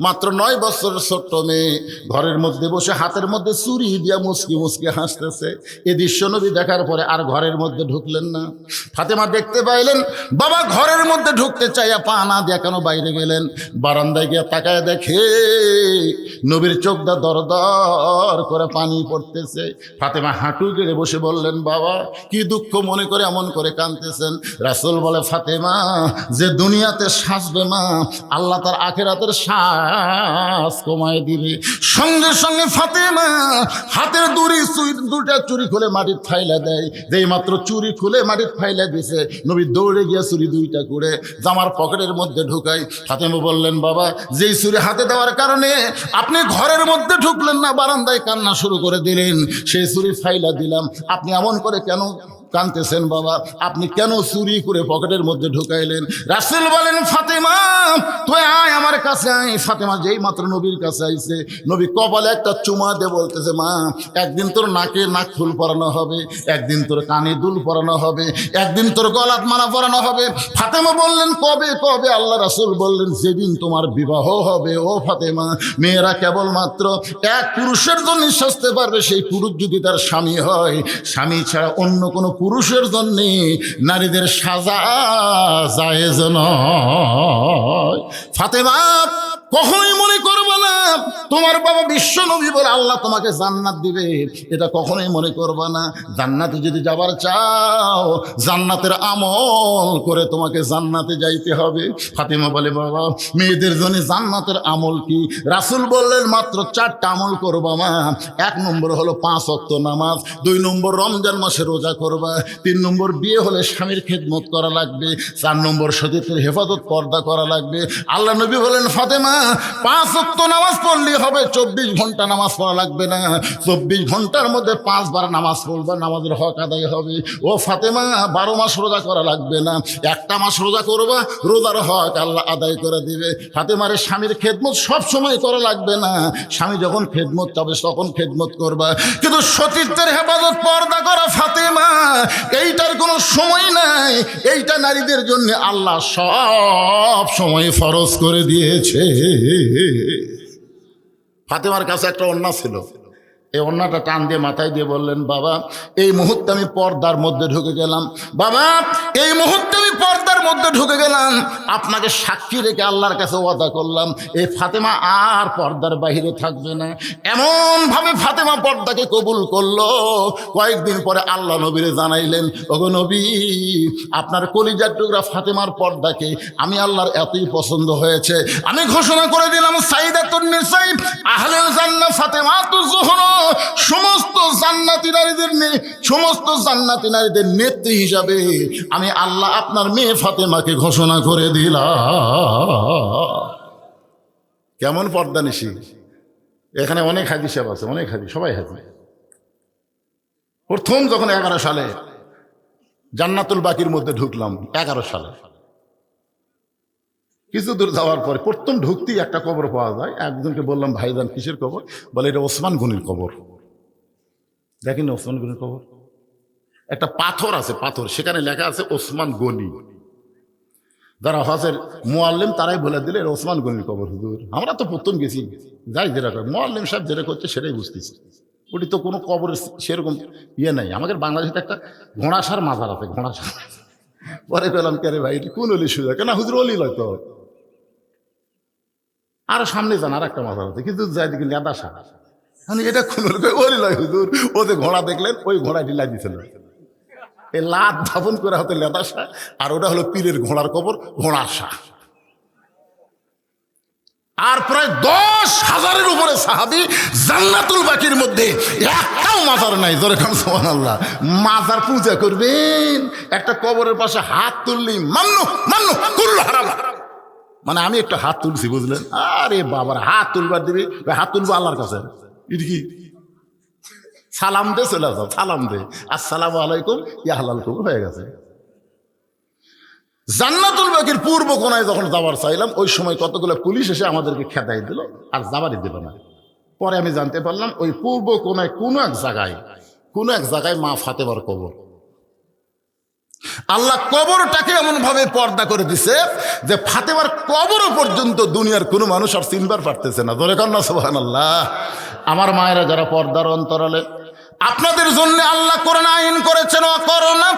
মাত্র 9 বছরের ছোট্ট মেয়ে ঘরের মধ্যে বসে হাতের মধ্যে চুরি দিয়া মুসকি মুসকি হাসতেছে। এ দৃশ্য নবী দেখার পরে আর ঘরের মধ্যে ঢুকলেন না। ফাতেমা দেখতে পাইলেন বাবা ঘরের মধ্যে ঢুকতে চাইয়া পা না দিয়া কেন বাইরে গেলেন। বারান্দায় গিয়ে তাকায় দেখে নবীর চোখটা দর দর করে পানি পড়তেছে। ফাতেমা হাঁটু গেড়ে বসে বললেন, বাবা কি দুঃখ মনে করে এমন করে কাঁদতেছেন? রাসূল বলে, ফাতেমা যে দুনিয়াতে সাজবে মা, আল্লাহ তার আখিরাতের শ্বাস কমায় দিবে। সঙ্গে সঙ্গে ফাতেমা হাতের দুটা চুরি খুলে মাটির ফাইলা দেয়। যেই মাত্র চুরি খুলে মাটির ফাইলা দিছে, নবী দৌড়ে গিয়ে চুরি 2টা করে জামার পকেটের মধ্যে ঢুকাই। ফাতেমা বললেন, বাবা যেই চুরি হাতে দেওয়ার কারণে আপনি ঘরের মধ্যে ঢুকলেন না, বারান্দায় কান্না শুরু করে দিলেন, সেই চুরি ফাইলা দিলাম। আপনি এমন করে কেন কাঁদতেছেন বাবা? আপনি কেন চুরি করে পকেটের মধ্যে ঢুকাইলেন? রাসূল বলেন, ফাতেমা তুই আয় আমার কাছে আয়। ফাতেমা যেই মাত্র নবীর কাছে আইছে, নবী কপালে একটা চুমা দিয়ে বলতেছে, মা একদিন তোর নাকে নাক ফুল পরানো হবে, একদিন তোর কানে দুল পরানো হবে, একদিন তোর গলাত মালা পরানো হবে। ফাতেমা বললেন, কবে কবে? আল্লাহ রাসূল বললেন, যেদিন তোমার বিবাহ হবে। ও ফাতেমা, মেয়েরা কেবলমাত্র এক পুরুষের জন্য সাজতে পারবে, সেই পুরুষ যদি তার স্বামী হয়। স্বামী ছাড়া অন্য কোনো পুরুষের জন্যে নারীদের সাজা জায়েজ নয়। ফাতেমা কখনোই মনে করবে না তোমার বাবা বিশ্ব নবী বলে আল্লাহ তোমাকে জান্নাত দিবে, এটা কখনোই মনে করবে না। জান্নাতে যদি যাবার চাও, জান্নাতের আমল করে তোমাকে জান্নাতে যাইতে হবে। ফাতেমা বলে, বাবা মেয়েদের জন্য জান্নাতের আমল কি? রাসূল বললেন, মাত্র 4টা আমল করবা মা। 1 নম্বর হলো 5 ওয়াক্ত নামাজ, 2 নম্বর রমজান মাসে রোজা করবা, 3 নম্বর বিয়ে হলে স্বামীর খেদমত করা লাগবে, 4 নম্বর সতীত্বের হেফাজত পর্দা করা লাগবে। আল্লাহ নবী বলেন, ফাতেমা 5 ওয়াক্ত নামাজ পড়লেই হবে, 24 ঘন্টা নামাজ পড়া লাগবে না। 24 ঘন্টার মধ্যে 5 বার নামাজ পড়বা, নামাজের হক আদায় হবে। ও ফাতেমা 12 মাস রোজা করা লাগবে না, 1টা মাস রোজা করবা, রোজার হক আল্লাহ আদায় করে দিবে। ফাতেমার স্বামীর খেদমত সব সময় করা লাগবে না, স্বামী যখন খেদমত চাবে তখন খেদমত করবা। কিন্তু সতীত্বের হেফাজত পর্দা করা ফাতেমা, এইটার কোনো সময় নাই। এইটা নারীদের জন্য আল্লাহ সব সময় ফরজ করে দিয়েছে। ফাতেমার কাছে একটা ওড়না ছিল, এই অন্যটা টান দিয়ে মাথায় দিয়ে বললেন, বাবা এই মুহূর্তে আমি পর্দার মধ্যে ঢুকে গেলাম, বাবা এই মুহূর্তে আমি পর্দার মধ্যে ঢুকে গেলাম, আপনাকে সাক্ষী রেখে আল্লাহর কাছে ওয়াদা করলাম এই ফাতেমা আর পর্দার বাহিরে থাকবে না। এমনভাবে ফাতেমা পর্দাকে কবুল করলো, কয়েকদিন পরে আল্লাহ নবীরে জানাইলেন, ওগো নবী আপনার কলিজার টুকরা ফাতেমার পর্দাকে আমি আল্লাহর এতই পছন্দ হয়েছে, আমি ঘোষণা করে দিলাম সাইদাতুন নিসা আহলে জান্নাহ ফাতেমাতুজ জোহরা, সমস্ত জান্নাতি নারীদের নেত্রী হিসাবে আমি আল্লাহ আপনার মেয়ে ফাতেমাকে ঘোষণা করে দিলাম। কেমন পর্দা নিশি! এখানে অনেক হাদিস আছে, অনেক হাদিস, সবাই হাদিস। প্রথম যখন 11 সালে জান্নাতুল বাকির মধ্যে ঢুকলাম, 11 সালে কিছু দূর যাওয়ার পরে প্রথম ঢুকতেই একটা কবর পাওয়া যায়। একজনকে বললাম, ভাইজান কিসের কবর? বলে এটা ওসমান গনির কবর। দেখেন ওসমান গনির কবর, একটা পাথর আছে, পাথর, সেখানে লেখা আছে ওসমান গনি। যারা হজের মুআল্লিম তারাই বলে দিলে এটা ওসমান গনির কবর। হুজুর আমরা তো প্রথম গেছি, যাই যেটা মুআল্লিম সাহেব যেটা করছে সেটাই বুঝতেছি, ওটি তো কোনো কবরের সেরকম ইয়ে নাই। আমাদের বাংলাদেশে একটা ঘোড়াসার মাজার আছে, ঘোড়াসার। পরে পেলাম, কে রে ভাই এটি কোন অলি সুজা? কেন হুজুর অলি লয় তো। আরো সামনে যান আর একটা মাজার আছে, কিন্তু যাই দেখি লেদা সার, মানে এটা কোন অলি লয় হুজুর। ও যে ঘোড়া দেখলেন ওই ঘোড়াটি লাগিয়েছিল, এই লাত ধাপন করে হতো লেদা শাহ, আর ওটা হলো পীরের ঘোড়ার কবর, ঘোড়া শাহ। আর প্রায় 10,000-এর উপরে সাহাবী জান্নাতুল বাকির মধ্যে, একটাও মাজার নাই। জোরে কাম সুবহানাল্লাহ। মাজার পূজা করবেন, একটা কবরের পাশে হাত তুললি মান্নু মান্নু কুল্লু হারাম, মানে আমি একটা হাত তুলছি, বুঝলেন? আরে বাবার হাত তুলবার দিবি, হাত তুলবো আল্লাহর কাছে, এটা কি? সালাম দে, চলে যাও, সালাম দে, আসসালামু আলাইকুম, ইয়া হালাল কবুল হয়ে গেছে। জান্নাতুল বাকির পূর্ব কোনায় যখন যাবার চাইলাম, ওই সময় কতগুলো পুলিশ এসে আমাদেরকে খেদাই দিল, আর যাবারই দিল না। পরে আমি জানতে পারলাম ওই পূর্ব কোনায় কোনো এক জায়গায় মা ফাতেমার কবর। আল্লাহ কবরটাকে এমন ভাবে পর্দা করে দিছে যে ফাতেমার কবরও পর্যন্ত দুনিয়ার কোনো মানুষ আর চিনবার পারতেছে না। ধরে কান্না সুবহানাল্লাহ। আমার মায়েরা যারা পর্দার অন্তরালে, আপনাদের জন্য আল্লাহ কোরআন আইন করেছেন, অকরনা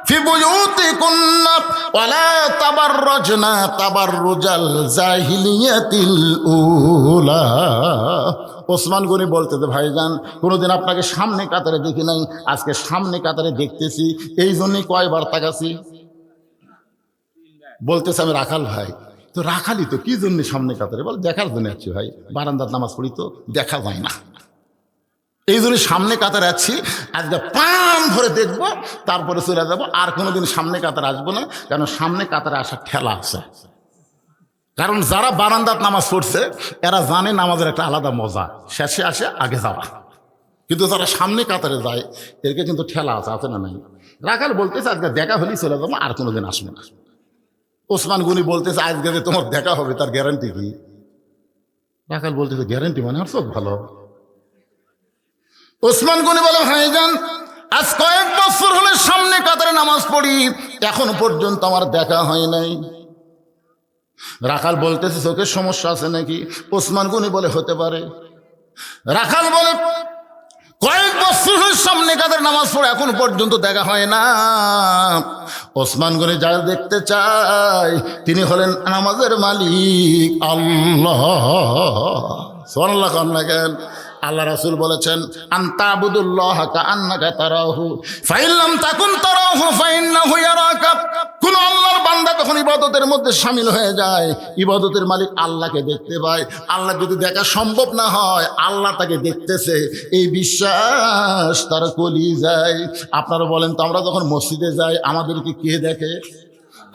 ফি বুয়ুতিকুন্না ওয়ালা তাবাররাজনা তাবাররুজাল জাহিলিয়াতিল উলা। ওসমান গনি বলতেছে, ভাইজান কোনোদিন আপনাকে সামনে কাতারে দেখি নাই, আজকে সামনে কাতারে দেখতেছি, এই জন্যই কয়বার তাকাছি। বলতেছে আমি রাখাল ভাই, তো রাখালি তো কি জন্য সামনে কাতারে? বল দেখার জন্য আছি ভাই, বারান্দার নামাজ পড়ি তো দেখা যায় না, এই জন্য সামনে কাতারে আছি, আজকে পান ভরে দেখবো, তারপরে চলে যাবো, আর কোনোদিন সামনে কাতারে আসবো না, কারণ সামনে কাতারে আসার ঠেলা আছে। কারণ যারা বারান্দাত নামাজ পড়ছে এরা জানে নামাজের একটা আলাদা মজা, শেষে আসে আগে যাওয়া। কিন্তু যারা সামনে কাতারে যায় এরকে কিন্তু ঠেলা আছে না নাই? রাখাল বলতেছে আজকে দেখা হলেই চলে যাবো, আর কোনোদিন আসবে না। ওসমান গনি বলতেছে আজকে যে তোমার দেখা হবে তার গ্যারান্টি কি? রাখাল বলতেছে গ্যারান্টি মানে আর চোখ ভালো। ওসমান গনি বলে, ভাইজান আজ কয়েক বছর হলে সামনে কাতারে নামাজ পড়ি, এখনো পর্যন্ত আমার দেখা হয় নাই। রাখাল বলতেছে চোখের সমস্যা আছে নাকি? ওসমান গনি বলে হতে পারে। রাখাল বলে কয়েক বছর হলে সামনে কাতারে নামাজ পড়ে এখনো পর্যন্ত দেখা হয় না। ওসমান গনি যারা দেখতে চায় তিনি হলেন নামাজের মালিক আল্লাহ। সুবহানাল্লাহ। কান্না কেন? আল্লাহ রাসূল বলেছেন, আনতাবুদুল্লাহ কাআন্নাকা তারাহু ফাইন লাম তাকুন তারাহু ফাইন্নাহু ইয়ারাকা। কোন আল্লাহর বান্দা যখন ইবাদতের মধ্যে শামিল হয়ে যায়, ইবাদতের মালিক আল্লাহকে দেখতে পায়। আল্লাহ যদি দেখা সম্ভব না হয়, আল্লাহ তাকে দেখতেছে, এই বিশ্বাস তার কলিজায়। আপনারা বলেন তো, আমরা যখন মসজিদে যাই আমাদেরকে কে দেখে?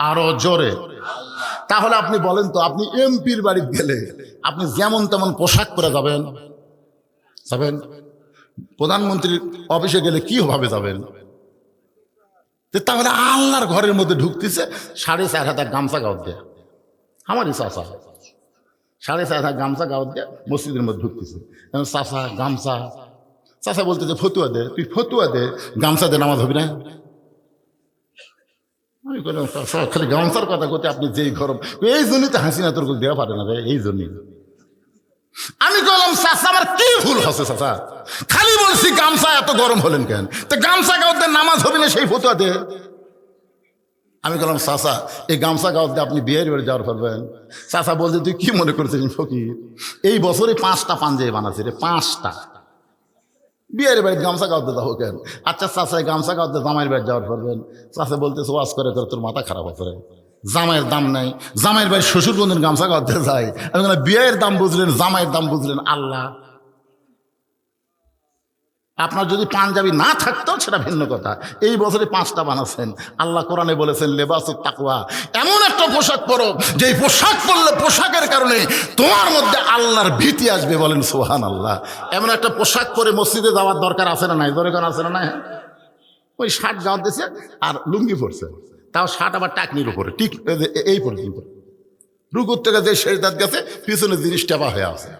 আরো জোরে। তাহলে আপনি বলেন তো, আপনি এমপির বাড়ি গেলে আপনি যেমন তেমন পোশাক পরে যাবেন? প্রধানমন্ত্রীর অফিসে গেলে কি ভাবে যাবেন? তাহলে আল্লাহর ঘরের মধ্যে ঢুকতেছে 4,500 গামছা গাউত দেয়া, আমারই চাষা 4,500 গামছা গাউত দেয়া মসজিদের মধ্যে ঢুকতেছে। চাষা গামছা, চাষা বলতেছে ফতুয়া দে, তুই ফতুয়া দে, গামছা দে, নামাজ হবি না? আমি বললাম খালি গামছার কথা করতে আপনি যেই গরম, এই জন্যই তো হাসিনা তোর দেওয়া পারে না রে, এই জন্যই। আমি বললাম চাচা আমার কি ভুল হচ্ছে চাচা, খালি বলছি গামছা এত গরম হলেন কেন, তো গামছা গাওতে নামাজ হবে না সেই ফতুয়াতে। আমি বললাম চাচা এই গামছা গাওতে আপনি বিয়ের বাড়ি যাওয়ার পারবেন? চাচা বলছে তুই কি মনে করছিস ফকির, এই বছরে 5টা পাঞ্জাবি বানাচ্ছে রে, 5টা। বিয়ের বাড়িতে গামছা গাওতে যাবো কেন? আচ্ছা চাচা গামছা গাওতে জামাইয়ের বাড়ি যাওয়ার পারবেন? চাচা বলতেছে ওয়াজ করে করে তোর মাথা খারাপ হচ্ছে, জামাইয়ের দাম নাই, জামাইয়ের বাড়ি শ্বশুর কোনদিন গামছা গাওতে যায়? আমি বললাম বিয়ের দাম বুঝলেন, জামাইয়ের দাম বুঝলেন আল্লাহ। আপনার যদি পাঞ্জাবি না থাকতো সেটা ভিন্ন কথা, এই বছরে 5টা বানাচ্ছেন। আল্লাহ কোরআনে বলেছেন লেবাসুত তাকওয়া, এমন একটা পোশাক পরো যে পোশাক পরলে পোশাকের কারণে তোমার মধ্যে আল্লাহর ভীতি আসবে। বলেন সুবহানাল্লাহ। এমন একটা পোশাক পরে মসজিদে যাওয়ার দরকার আছে না নাই? দরকার আছে না নাই? ওই শার্ট গাওয়া দিয়েছে আর লুঙ্গি পরছে, তাও শার্ট আবার টাকনির উপরে, ঠিক এই পর্যন্ত রুকুর থেকে যে শেষদাত গেছে পিছনে জিনিস টেপা হয়ে আছে।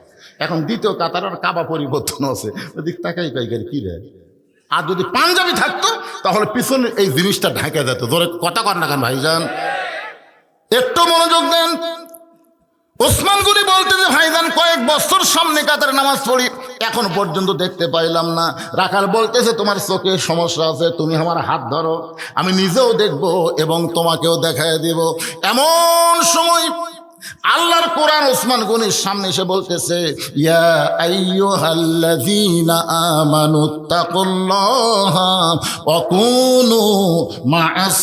এখন দ্বিতীয় কাতার কাবা পরিবর্তন আছে, ওদিক তাকাই পাইকারি কি রে। আর যদি পাঞ্জাবি থাকতো তাহলে পিছনে এই জিনিসটা ঢাকা যেত। ধরে কথা কর না কেন ভাইজান, একটু মনোযোগ দেন। ওসমান গনি বলতে যে ভাইজান কয়েক বছর সামনে কাতারে নামাজ পড়ি, এখন পর্যন্ত দেখতে পাইলাম না। রাখাল বলতেছে তোমার চোখের সমস্যা আছে, তুমি আমার হাত ধরো, আমি নিজেও দেখব এবং তোমাকেও দেখায় দেব। এমন সময় আল্লাহর কোরআন ওসমান গনির সামনে এসে বলতেছে ইয়া আইয়ুহাল্লাযীনা আমানুত্তাকুল্লাহা ওয়া কুনু মা'আস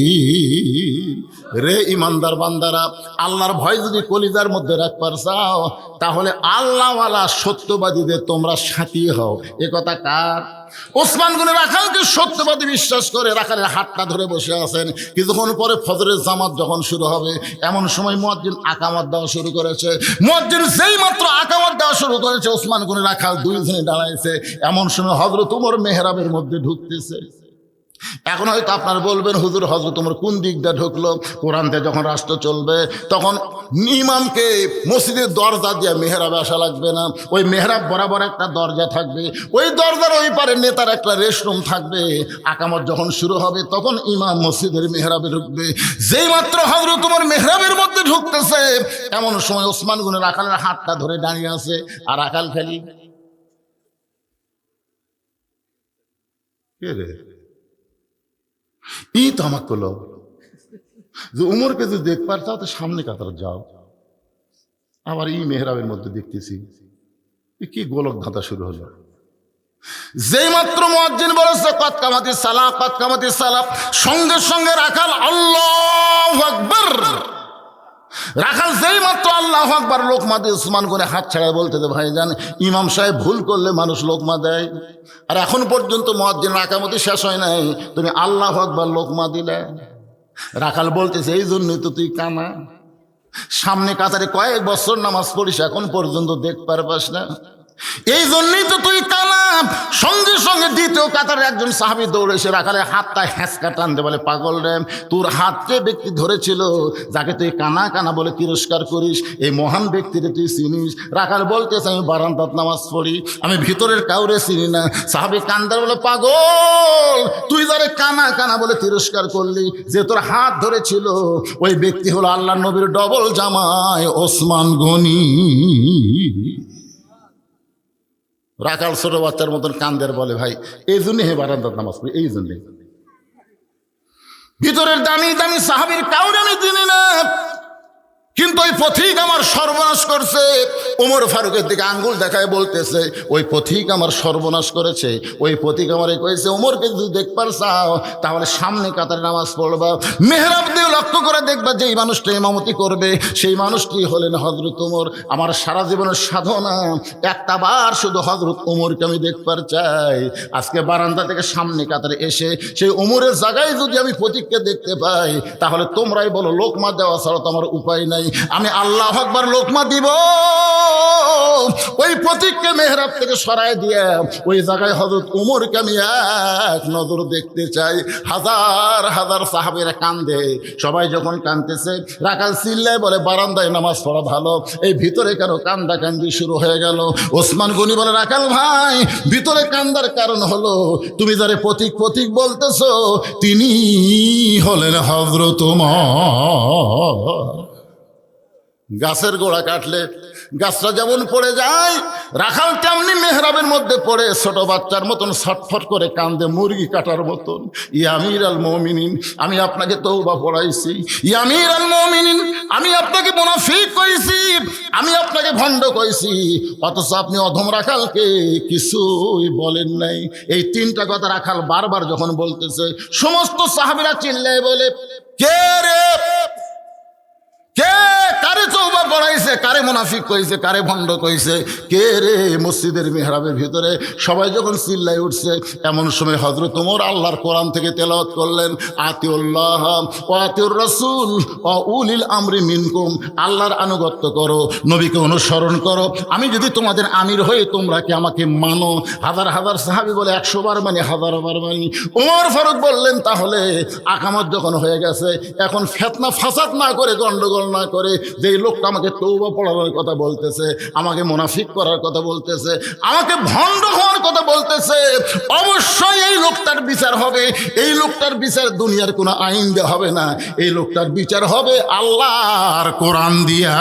সাদিকিন। রে ইমানদার বান্দারা, আল্লাহর ভয় যদি কলিজার মধ্যে রাখবার চাও তাহলে আল্লাহওয়ালা সত্যবাদীদের তোমরা সাথী হও। এ কথা কার? ওসমান গনি রাখালকে সত্যবাদী বিশ্বাস করে রাখালের হাতটা ধরে বসে আছেন। কিছুক্ষণ পরে ফজরের জামাত যখন শুরু হবে এমন সময় মুয়াজ্জিন আকামত দেওয়া শুরু করেছে। মুয়াজ্জিন যেই মাত্র আকামত দেওয়া শুরু করেছে ওসমান গনি রাখাল দুইজনে দাঁড়াইছে। এমন সময় হযরত ওমর মেহরাবের মধ্যে ঢুকতেছে। এখন হয়তো আপনারা বলবেন হুজুর হযরত ওমর কোন দিক দিয়ে ঢুকলো? কোরআনতে যখন রাষ্ট্র চলবে তখন ইমামকে মসজিদের দরজা দিয়ে মেহরাবে আসা লাগবে না, ওই মেহরাব বরাবর একটা দরজা থাকবে, ওই দরজার ওই পারে নেতার একটা রেস্টরুম থাকবে। আকামত যখন শুরু হবে তখন ইমাম মসজিদের মেহরাবে ঢুকবে। যেই মাত্র হযরত ওমর মেহরাবের মধ্যে ঢুকতেছে এমন সময় ওসমান গনি রাখালের হাতটা ধরে দাঁড়িয়ে আছে। আর রাখাল খালি কে রে ই তো আমাকে বলো যে উমরকে যদি দেখবার চাও তো সামনে কাতার যাও। আবার এই মেহরাবের মধ্যে দেখতেছি কি গোলক ধাঁধা শুরু হলো। যেই মাত্র মুয়াজ্জিন বলেছে কদ কামাতিস সালাহ, কদ কামাতিস সালাহ, সঙ্গে সঙ্গে রাখাল আল্লাহু আকবার। রাখাল যেই মাত্র আল্লাহু আকবার লোকমা দিয়ে ওসমান করে হাত ছাড়ায় বলতেছে ভাইজান ইমাম সাহেব ভুল করলে মানুষ লোকমা দেয়, আর এখন পর্যন্ত মুয়াজ্জিন আকামতি শেষ হয় নাই, তুমি আল্লাহু আকবার লোকমা দিলে। রাখাল বলতেছে এই জন্যই তো তুই কানা, সামনে কাতারে কয়েক বছর নামাজ পড়িস এখন পর্যন্ত দেখ পারবাস না, এই জন্যই তো তুই কানা। সঙ্গে সঙ্গে দ্বিতীয় কাতারে একজন সাহাবী দৌড়ে এসে রাখালের হাতটা হ্যাঁচকা টানতে বলে পাগল রে, তোর হাতকে ব্যক্তি ধরেছিল যাকে তুই কানা কানা বলে তিরস্কার করিস, এই মহান ব্যক্তিরে তুই চিনিস? রাখাল বলতেছে আমি বারান্দাত নামাজ পড়ি, আমি ভিতরের কাউরে চিনি না। সাহাবী কান্দার বলে পাগল, তুই যারে কানা কানা বলে তিরস্কার করলি, যে তোর হাত ধরেছিল ওই ব্যক্তি হলো আল্লাহর নবীর ডবল জামাই ওসমান গনি। রাখাল ছোট বাচ্চার মতন কান্দের বলে ভাই এই জন্যে হে বারান্দার নামাজ পড়ি, এই জন্যে। ভিতরের দামি দামি সাহাবীর কাউরে আমি চিনি না, কিন্তু ওই পথিক আমার সর্বনাশ করছে। ওমর ফারুকের দিকে আঙ্গুল দেখায় বলতেছে ওই পথিক আমার সর্বনাশ করেছে, ওই পথিক আমারে কয়েছে ওমরকে যদি দেখবার চাও তাহলে সামনে কাতারে নামাজ পড়বা, মেহরাব দিয়ে লক্ষ্য করে দেখবা যেই মানুষটা ইমামতি করবে সেই মানুষটি হলেন হযরত ওমর। আমার সারা জীবনের সাধনা একটা বার শুধু হযরত ওমরকে আমি দেখবার চাই। আজকে বারান্দা থেকে সামনে কাতারে এসে সেই ওমরের জায়গায় যদি আমি পথিককে দেখতে পাই তাহলে তোমরাই বলো লোকমা দেওয়া ছাড়া তো আমার উপায় নাই। আমি আল্লাহু আকবার লোকমা দিব, ওই প্রতীককে মেহরাব থেকে সরায় দিয়ে ওই জায়গায় হযরত ওমরকে আমি এক নজর দেখতে চাই। হাজার হাজার সাহাবীরা কান্দে, সবাই যখন কাঁদতেছে রাখাল চিল্লায় বলে বারান্দায় নামাজ পড়া ভালো, এই ভিতরে কেন কান্দা কান্দি শুরু হয়ে গেল? ওসমান গনি বলে রাখাল ভাই ভিতরে কান্দার কারণ হলো তুমি যারে প্রতীক প্রতীক বলতেছো তিনি হলেন হযরত ওমর। গাছের গোড়া কাটলে গাছটা যেমন পড়ে যায়, রাখাল তেমনি মেহরাবের মধ্যে পড়ে ছোট বাচ্চার মতন ছটফট করে কান্দে মুরগি কাটার মতন। ইয়া আমির আল মুমিনিন, আমি আপনাকে তওবা পড়াইছি। ইয়া আমির আল মুমিনিন, আমি আপনাকে মুনাফিক কইছি, আমি আপনাকে ভণ্ড কইছি, অথচ আপনি অধম রাখালকে কিছুই বলেন নাই। এই তিনটা কথা রাখাল বারবার যখন বলতেছে, সমস্ত সাহাবীরা চিল্লায় বলে, কে রে, কে কারে তওবা পড়াইছে, কারে মুনাফিক কইছে, কারে ভণ্ড কইছে, কে রে? মসজিদের মিহরাবের ভিতরে সবাই যখন চিল্লাই উঠছে, এমন সময় হযরত ওমর আল্লাহর কোরআন থেকে তেলাওয়াত করলেন, আতিউল্লাহ ওয়া আতিউর রাসূল ওয়া উলিল আমরি মিনকুম, আল্লাহর আনুগত্য করো, নবীকে অনুসরণ করো, আমি যদি তোমাদের আমির হই তোমরা কি আমাকে মানো? হাজার হাজার সাহাবী বলে 100 বার মানে, হাজার বার মানি। ওমর ফারুক বললেন, তাহলে আকামত যখন হয়ে গেছে, এখন ফিতনা ফাসাদ না করে, গন্ডগোল না করে, যে লোকটা আমাকে তওবা পড়ানোর কথা বলতেছে, আমাকে মুনাফিক করার কথা বলতেছে, আমাকে ভণ্ড হওয়ার কথা বলতেছে, অবশ্যই এই লোকটার বিচার হবে। এই লোকটার বিচার দুনিয়ার কোনো আইন দিয়ে হবে না, এই লোকটার বিচার হবে আল্লাহর কোরআন দিয়া।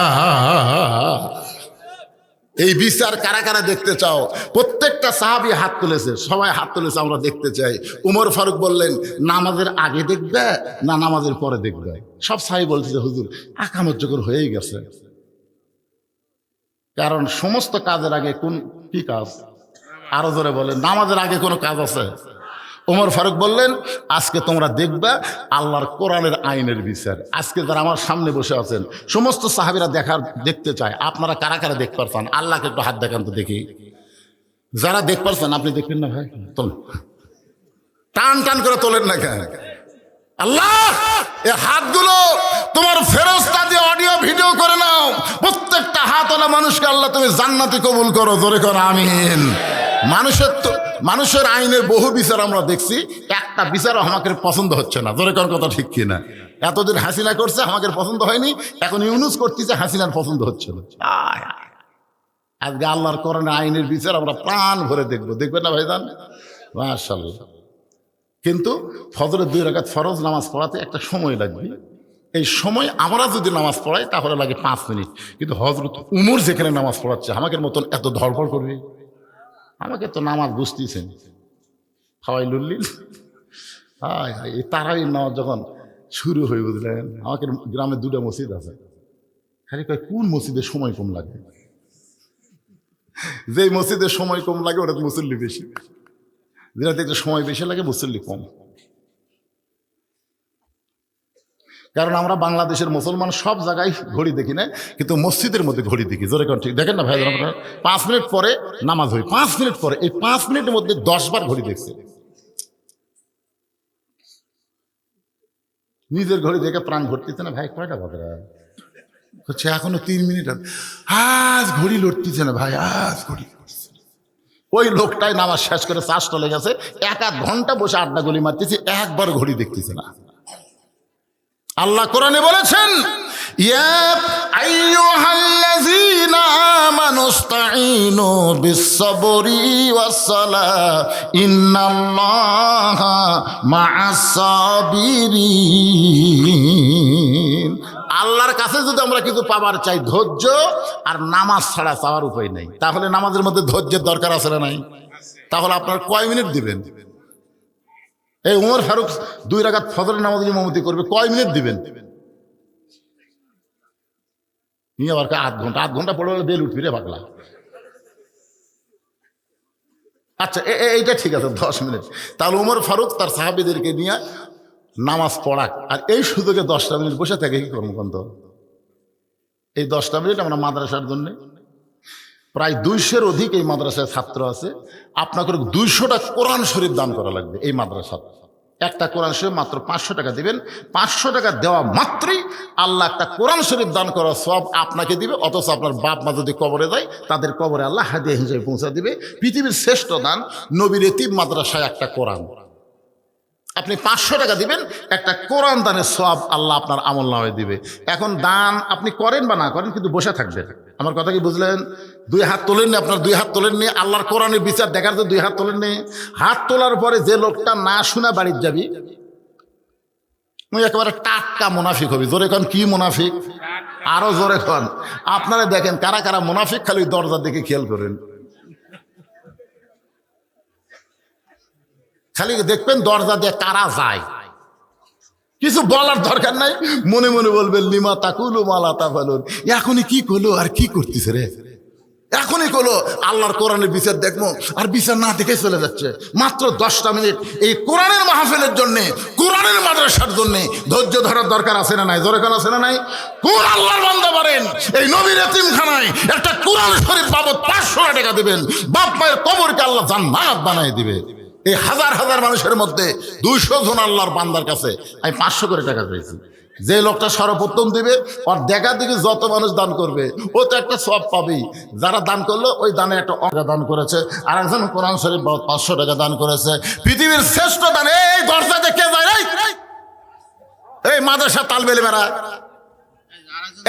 এই বিচার কারা কারা দেখতে চাও? প্রত্যেকটা সাহাবী হাত তুলেছে, সবাই হাত তুলেছে, আমরা দেখতে চাই। উমর ফারুক বললেন, নামাজের আগে দেখবে না নামাজের পরে দেখবে? সব সাহাবী বলতেছে, হুজুর আকামত যখন হয়েই গেছে। কারণ সমস্ত কাজের আগে কোন কি কাজ? আরো জোরে বলেন, নামাজের আগে কোনো কাজ আছে? ওমর ফারুক বললেন, আজকে তোমরা দেখবা আল্লাহর কোরআনের আইনের বিচার। আজকে যারা আমার সামনে বসে আছেন, সমস্ত সাহাবীরা দেখতে চায়, আপনারা কারা কারা দেখতে পারছেন? আল্লাহকে একটু হাত দেখান তো দেখি। যারা দেখতে পারছেন আপনি দেখবেন না ভাই, তোলেন, টান টান করে তোলেন না কেন? আল্লাহ এই হাতগুলো তোমার ফেরেশতা দিয়ে অডিও ভিডিও করে নাও। প্রত্যেকটা হাতওয়ালা মানুষকে আল্লাহ তুমি জান্নাতে কবুল করো, জোরে করো আমিন। মানুষের আইনের বহু বিচার আমরা দেখছি, একটা বিচারও আমাকে পছন্দ হচ্ছে না, জোরে কোন কথা ঠিক কিনা? এতদিন হাসিনা করছে, আমাকে পছন্দ হয়নি, এখন ইউনুস করতেছে, হাসিনার পছন্দ হচ্ছে না। আজকে আল্লাহর কোরআনের আইনের বিচার আমরা প্রাণ ভরে দেখবো, দেখবেন না ভাইজান? মাশাআল্লাহ। কিন্তু ফজরের 2 রাকাত ফরজ নামাজ পড়াতে একটা সময় লাগবে। এই সময় আমরা যদি নামাজ পড়াই তাহলে লাগে 5 মিনিট, কিন্তু হযরত উমর যেখানে নামাজ পড়াচ্ছে আমাকে মতন এত ধড়ফড় করবে? আমাকে তো নামাজ বুঝতেছেন খাওয়াই লুল্লিল। হায় হায়, এই তারাবির নামাজ যখন শুরু হয়ে, বুঝলেন, আমাকে গ্রামে 2টা মসজিদ আছে, খালি কয় কোন মসজিদে সময় কম লাগে? যেই মসজিদের সময় কম লাগে ওটা মুসল্লি বেশি, যেটাতে একটু সময় বেশি লাগে মুসল্লি কম। কারণ আমরা বাংলাদেশের মুসলমান সব জায়গায় ঘড়ি দেখি না, কিন্তু মসজিদের মধ্যে ঘড়ি দেখি, জোরে কোন ঠিক দেখেন না ভাই? 5 মিনিট পরে নামাজ হয়, 5 মিনিট পরে, এই 5 মিনিটের মধ্যে 10 বার ঘড়ি দেখছে। নিজের ঘড়ি দেখে প্রাণ ঘটতেছে না ভাই, কয়টা বাজে হচ্ছে, এখনো 3 মিনিট, আজ ঘড়ি লড়তেছে না ভাই, আজ ঘড়ি। ওই লোকটাই নামাজ শেষ করে চাষ চলে গেছে, 1-1 ঘন্টা বসে আড্ডা গলি মারতেছে, একবার ঘড়ি দেখতেছে না। আল্লাহ কোরআনে বলেছেন, ইয়া আইয়ুহাল্লাযীনা আমানুস্তাঈনু বিস-সাবরি ওয়াস-সালাহ ইন্নাল্লাহা মা'আস-সাবিরিন। আল্লাহর কাছে যদি আমরা কিছু পাবার চাই, ধৈর্য আর নামাজ ছাড়া চাওয়ার উপায় নেই। তাহলে নামাজের মধ্যে ধৈর্যের দরকার আছে না নাই? তাহলে আপনার কয় মিনিট দিবেন? এই উমর ফারুক 2 রাকাত ফজরের নামাজ ইমামতি করবে, কয় মিনিট দিবেন? নিয়ে আবার 8 ঘন্টা, 8 ঘন্টা পড়ে বেল উঠবি রে পাগলা। আচ্ছা এইটা ঠিক আছে, 10 মিনিট। তাহলে উমর ফারুক তার সাহাবীদেরকে নিয়ে নামাজ পড়াক, আর এই সুযোগে 10টা মিনিট বসে থাকে কি কর্মকাণ্ড? এই 10টা মিনিট আমরা মাদ্রাসার জন্য, প্রায় 200-এর অধিক এই মাদ্রাসায় ছাত্র আছে, আপনাকে 200টা কোরআন শরীফ দান করা লাগবে এই মাদ্রাসা। একটা কোরআন শরীফ মাত্র 500 টাকা দিবেন, 500 টাকা দেওয়া মাত্রই আল্লাহ একটা কোরআন শরীফ দান করা সব আপনাকে দিবে। অথচ আপনার বাপ মা যদি কবরে যায়, তাদের কবরে আল্লাহ হাদিয়া হিসেবে পৌঁছা দিবে। পৃথিবীর শ্রেষ্ঠ দান নবীর এতিম মাদ্রাসায় একটা কোরআন। আপনি 500 টাকা দিবেন, একটা কোরআন দানের সওয়াব আল্লাহ আপনার আমলনামায় দিবে। এখন দান আপনি করেন বা না করেন, কিন্তু বসে থাকবেন। আমার কথা কি বুঝলেন? 2 হাত তোলেননি, আপনার 2 হাত তোলেননি, আল্লাহর কোরআনের বিচার দেখার তো 2 হাত তোলেননি। হাত তোলার পরে যে লোকটা না শোনা বাড়ির যাবি, তুই একেবারে টাটকা মুনাফিক হবি। জোরে কন, কি মুনাফিক? আরো জোরে কন। আপনারা দেখেন কারা কারা মুনাফিক, খালি দরজার দিকে খেয়াল করেন, খালি দেখবেন দরজা দিয়ে কারা যায়। কিছু বলার দরকার নাই, মনে মনে বলবেন লিমা তাকুলু মালা তাফালুন। এখনই কি করলো আর কি করতেছে রে, এখনই করলো আল্লাহর কোরআনের বিচার দেখবো, আর বিচার না দেখে চলে যাচ্ছে। মাত্র 10টা মিনিট এই কোরআনের মাহফিলের জন্য, কোরআনের মাদ্রাসার জন্য ধৈর্য ধরার দরকার আছে না নাই? জোরে কেন আছে না নাই? কোন আল্লাহর বান্দা পারেন এই নবীর এতিমখানায় একটা কোরআন শরীফ বাবদ 500 টাকা দিবেন, বাপ মায়ের কবরকে আল্লাহ জান্নাত বানায় দিবে। এই হাজার হাজার মানুষের মধ্যে 200 জন আল্লাহর বান্দার কাছে আমি 500 করে টাকা পেয়েছি। যে লোকটা সর্বপ্রথম দিবে ওর দেখা দেখি যত মানুষ দান করবে ও তো একটা সব পাবেই। যারা দান করলো ওই দানে একটা দান করেছে, আর একজন কোরআন শরীফ 500 টাকা দান করেছে। পৃথিবীর শ্রেষ্ঠ দান এই দরজা দেখে যায়, এই মাদ্রাসা তালবেলে বেড়া,